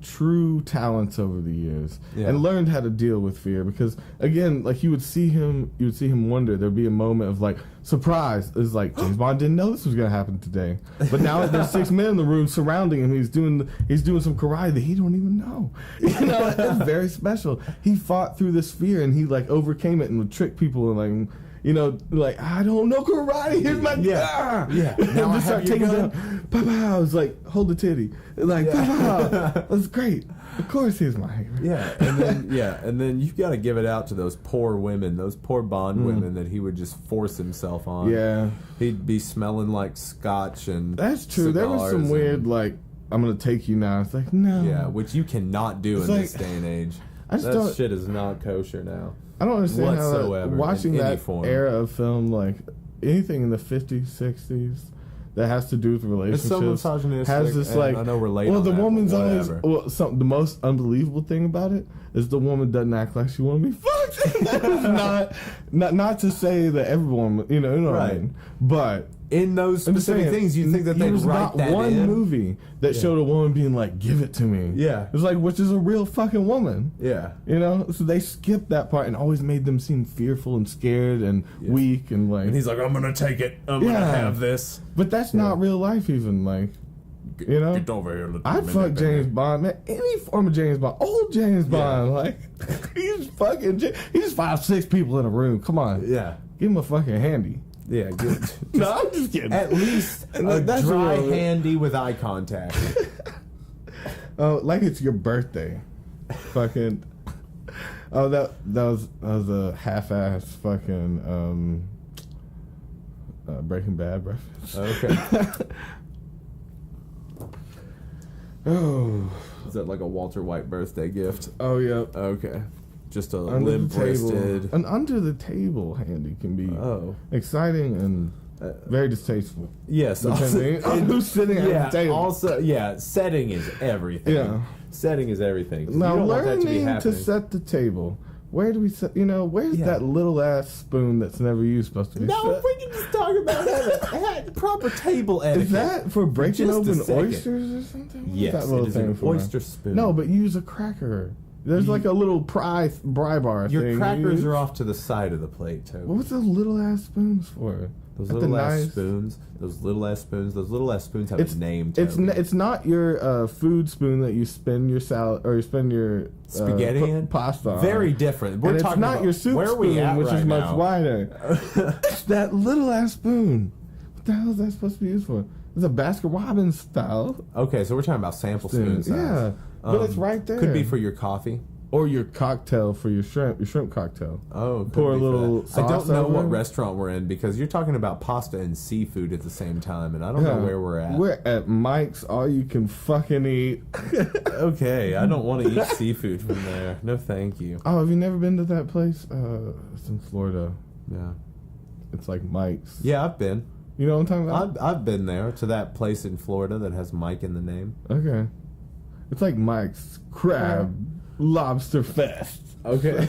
[SPEAKER 2] true talents over the years and learned how to deal with fear, because again, like you would see him wonder. There'd be a moment of like surprise. It's like James Bond didn't know this was gonna happen today, but now there's 6 men in the room surrounding him. He's doing some karate that he don't even know. You know, it's very special. He fought through this fear and he like overcame it and would trick people and like, you know, like, I don't know karate. Here's my
[SPEAKER 3] yeah.
[SPEAKER 2] Now I start taking down. Pow. It's like, hold the titty. Like, pow. That's great. Of course, here's my hair.
[SPEAKER 3] And then you've got to give it out to those poor women, those poor Bond women that he would just force himself on.
[SPEAKER 2] Yeah,
[SPEAKER 3] he'd be smelling like scotch and.
[SPEAKER 2] That's true. There was some weird like, I'm gonna take you now. It's like, no.
[SPEAKER 3] Yeah, which you cannot do in this day and age. That shit is not kosher now.
[SPEAKER 2] I don't understand
[SPEAKER 3] whatsoever,
[SPEAKER 2] how watching that
[SPEAKER 3] form.
[SPEAKER 2] era of film, like anything in the 50s, 60s that has to do with relationships,
[SPEAKER 3] it's so misogynistic,
[SPEAKER 2] has this like.
[SPEAKER 3] I know we're late.
[SPEAKER 2] Well,
[SPEAKER 3] on
[SPEAKER 2] the
[SPEAKER 3] that,
[SPEAKER 2] woman's always. Well, the most unbelievable thing about it is the woman doesn't act like she want to be fucked. That is not to say that everyone, you know what I mean, but.
[SPEAKER 3] In those specific things, you think that they'd write that in?
[SPEAKER 2] One movie that showed a woman being like, "Give it to me."
[SPEAKER 3] Yeah,
[SPEAKER 2] it's like, which is a real fucking woman.
[SPEAKER 3] Yeah,
[SPEAKER 2] you know. So they skipped that part and always made them seem fearful and scared and weak and like.
[SPEAKER 3] And he's like, "I'm gonna take it. I'm gonna have this."
[SPEAKER 2] But that's not real life, even like. You know,
[SPEAKER 3] get over here.
[SPEAKER 2] I'd fuck James Bond, man. Any form of James Bond, old James Bond, like he's fucking. He's 5-6 people in a room. Come on, give him a fucking handy.
[SPEAKER 3] Yeah, good.
[SPEAKER 2] No, I'm just kidding.
[SPEAKER 3] At least that's dry handy with eye contact.
[SPEAKER 2] Oh, like it's your birthday. Fucking. Oh, that was a half-ass fucking Breaking Bad reference.
[SPEAKER 3] Okay.
[SPEAKER 2] Oh,
[SPEAKER 3] is that like a Walter White birthday gift?
[SPEAKER 2] Oh yeah.
[SPEAKER 3] Okay. Just a limp-wristed.
[SPEAKER 2] An under-the-table handy can be exciting and very distasteful.
[SPEAKER 3] Yes.
[SPEAKER 2] Depending on who's sitting at the table.
[SPEAKER 3] Also, setting is everything.
[SPEAKER 2] Yeah.
[SPEAKER 3] Setting is everything.
[SPEAKER 2] Now, learning to set the table. Where do we set, where's that little ass spoon that's never used supposed to be set?
[SPEAKER 3] No, we can just talk about proper table etiquette.
[SPEAKER 2] Is that for breaking open oysters or something?
[SPEAKER 3] Yes, it is an oyster spoon.
[SPEAKER 2] No, but use a cracker. There's like a little pry bar
[SPEAKER 3] your
[SPEAKER 2] thing.
[SPEAKER 3] Your crackers are off to the side of the plate, Toby.
[SPEAKER 2] What's those little ass spoons for?
[SPEAKER 3] Those little ass spoons. Those little ass spoons have a name, Toby.
[SPEAKER 2] It's not your food spoon that you spin your salad or you spin your
[SPEAKER 3] spaghetti in
[SPEAKER 2] pasta on.
[SPEAKER 3] Very different.
[SPEAKER 2] We're talking about your soup spoon, which is much wider. It's that little ass spoon. What the hell is that supposed to be used for? It's a Baskin Robbins style.
[SPEAKER 3] Okay, so we're talking about sample spoons.
[SPEAKER 2] Yeah, but it's right there.
[SPEAKER 3] Could be for your coffee.
[SPEAKER 2] Or your cocktail for your shrimp cocktail.
[SPEAKER 3] Oh,
[SPEAKER 2] pour a little sauce.
[SPEAKER 3] I don't know what restaurant we're in because you're talking about pasta and seafood at the same time, and I don't know where we're at.
[SPEAKER 2] We're at Mike's All You Can Fucking Eat.
[SPEAKER 3] Okay, I don't want to eat seafood from there. No, thank you.
[SPEAKER 2] Oh, have you never been to that place? It's in Florida.
[SPEAKER 3] Yeah.
[SPEAKER 2] It's like Mike's.
[SPEAKER 3] Yeah, I've been.
[SPEAKER 2] You know what I'm talking about?
[SPEAKER 3] I've been there to that place in Florida that has Mike in the name.
[SPEAKER 2] Okay. It's like Mike's Crab Lobster Fest.
[SPEAKER 3] Okay.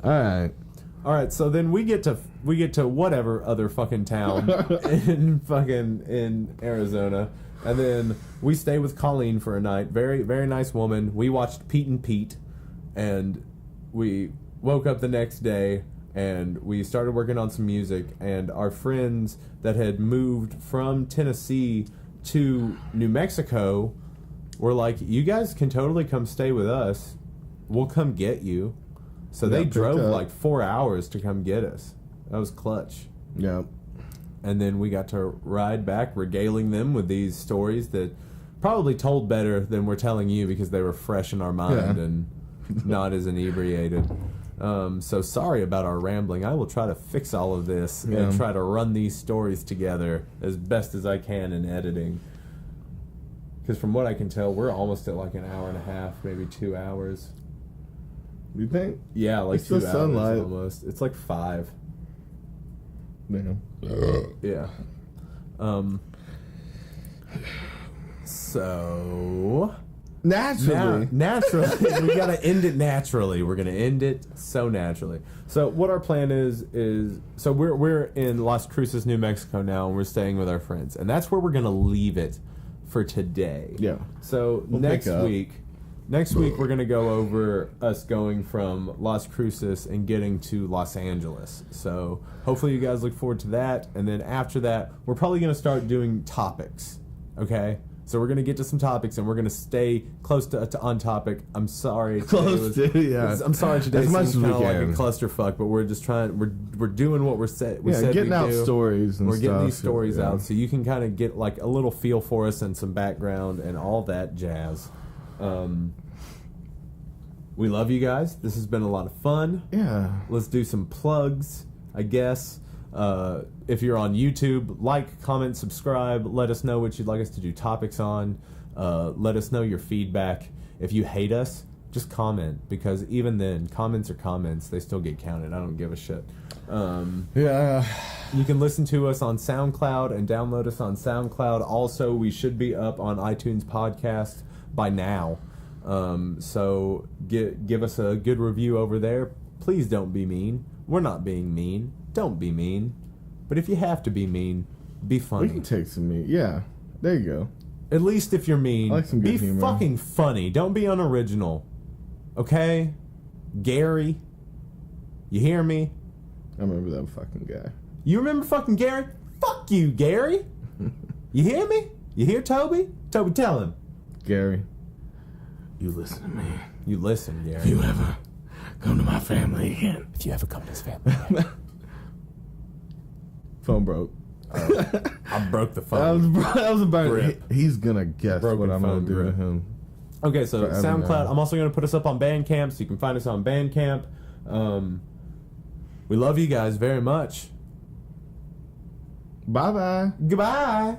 [SPEAKER 2] All
[SPEAKER 3] right. So then we get to whatever other fucking town in Arizona, and then we stay with Colleen for a night. Very, very nice woman. We watched Pete and Pete, and we woke up the next day and we started working on some music. And our friends that had moved from Tennessee to New Mexico were like, you guys can totally come stay with us. We'll come get you. So they drove like 4 hours to come get us. That was clutch.
[SPEAKER 2] Yeah.
[SPEAKER 3] And then we got to ride back, regaling them with these stories that probably told better than we're telling you because they were fresh in our mind and not as inebriated. So sorry about our rambling. I will try to fix all of this and try to run these stories together as best as I can in editing. Because from what I can tell, we're almost at like an hour and a half, maybe 2 hours.
[SPEAKER 2] You think?
[SPEAKER 3] Yeah, like
[SPEAKER 2] it's
[SPEAKER 3] 2 hours
[SPEAKER 2] sunlight.
[SPEAKER 3] almost. It's like 5.
[SPEAKER 2] Damn.
[SPEAKER 3] Yeah. So
[SPEAKER 2] naturally,
[SPEAKER 3] we gotta end it naturally. We're gonna end it so naturally. So what our plan is so we're in Las Cruces, New Mexico now, and we're staying with our friends, and that's where we're gonna leave it for today.
[SPEAKER 2] Yeah.
[SPEAKER 3] So next week we're gonna go over us going from Las Cruces and getting to Los Angeles. So hopefully you guys look forward to that, and then after that we're probably gonna start doing topics. Okay. So we're gonna get to some topics, and we're gonna stay close to on topic. I'm sorry. I'm sorry today. As much as we can. Like a clusterfuck, but we're just trying. We're doing what we said.
[SPEAKER 2] Getting out stories. And
[SPEAKER 3] we're getting these stories
[SPEAKER 2] out,
[SPEAKER 3] so you can kind of get like a little feel for us and some background and all that jazz. We love you guys. This has been a lot of fun.
[SPEAKER 2] Yeah.
[SPEAKER 3] Let's do some plugs, I guess. If you're on YouTube, like, comment, subscribe. Let us know what you'd like us to do topics on. Let us know your feedback. If you hate us, just comment, because even then, comments are comments. They still get counted. I don't give a shit. You can listen to us on SoundCloud and download us on SoundCloud. Also, we should be up on iTunes Podcast by now. So give us a good review over there. Please don't be mean. We're not being mean. Don't be mean. But if you have to be mean, be funny.
[SPEAKER 2] We can take some mean. Yeah. There you go.
[SPEAKER 3] At least if you're mean,
[SPEAKER 2] I like some good
[SPEAKER 3] be
[SPEAKER 2] humor.
[SPEAKER 3] Fucking funny. Don't be unoriginal. Okay? Gary. You hear me?
[SPEAKER 2] I remember that fucking guy.
[SPEAKER 3] You remember fucking Gary? Fuck you, Gary. You hear me? You hear Toby? Toby, tell him.
[SPEAKER 2] Gary, you listen to me.
[SPEAKER 3] You listen, Gary.
[SPEAKER 2] If you ever come to my family again.
[SPEAKER 3] If you ever come to his family again.
[SPEAKER 2] Phone broke.
[SPEAKER 3] I broke the phone.
[SPEAKER 2] I was about. He's gonna guess what I'm gonna do to him.
[SPEAKER 3] Okay, so SoundCloud.
[SPEAKER 2] Now.
[SPEAKER 3] I'm also gonna put us up on Bandcamp, so you can find us on Bandcamp. We love you guys very much.
[SPEAKER 2] Bye bye.
[SPEAKER 3] Goodbye.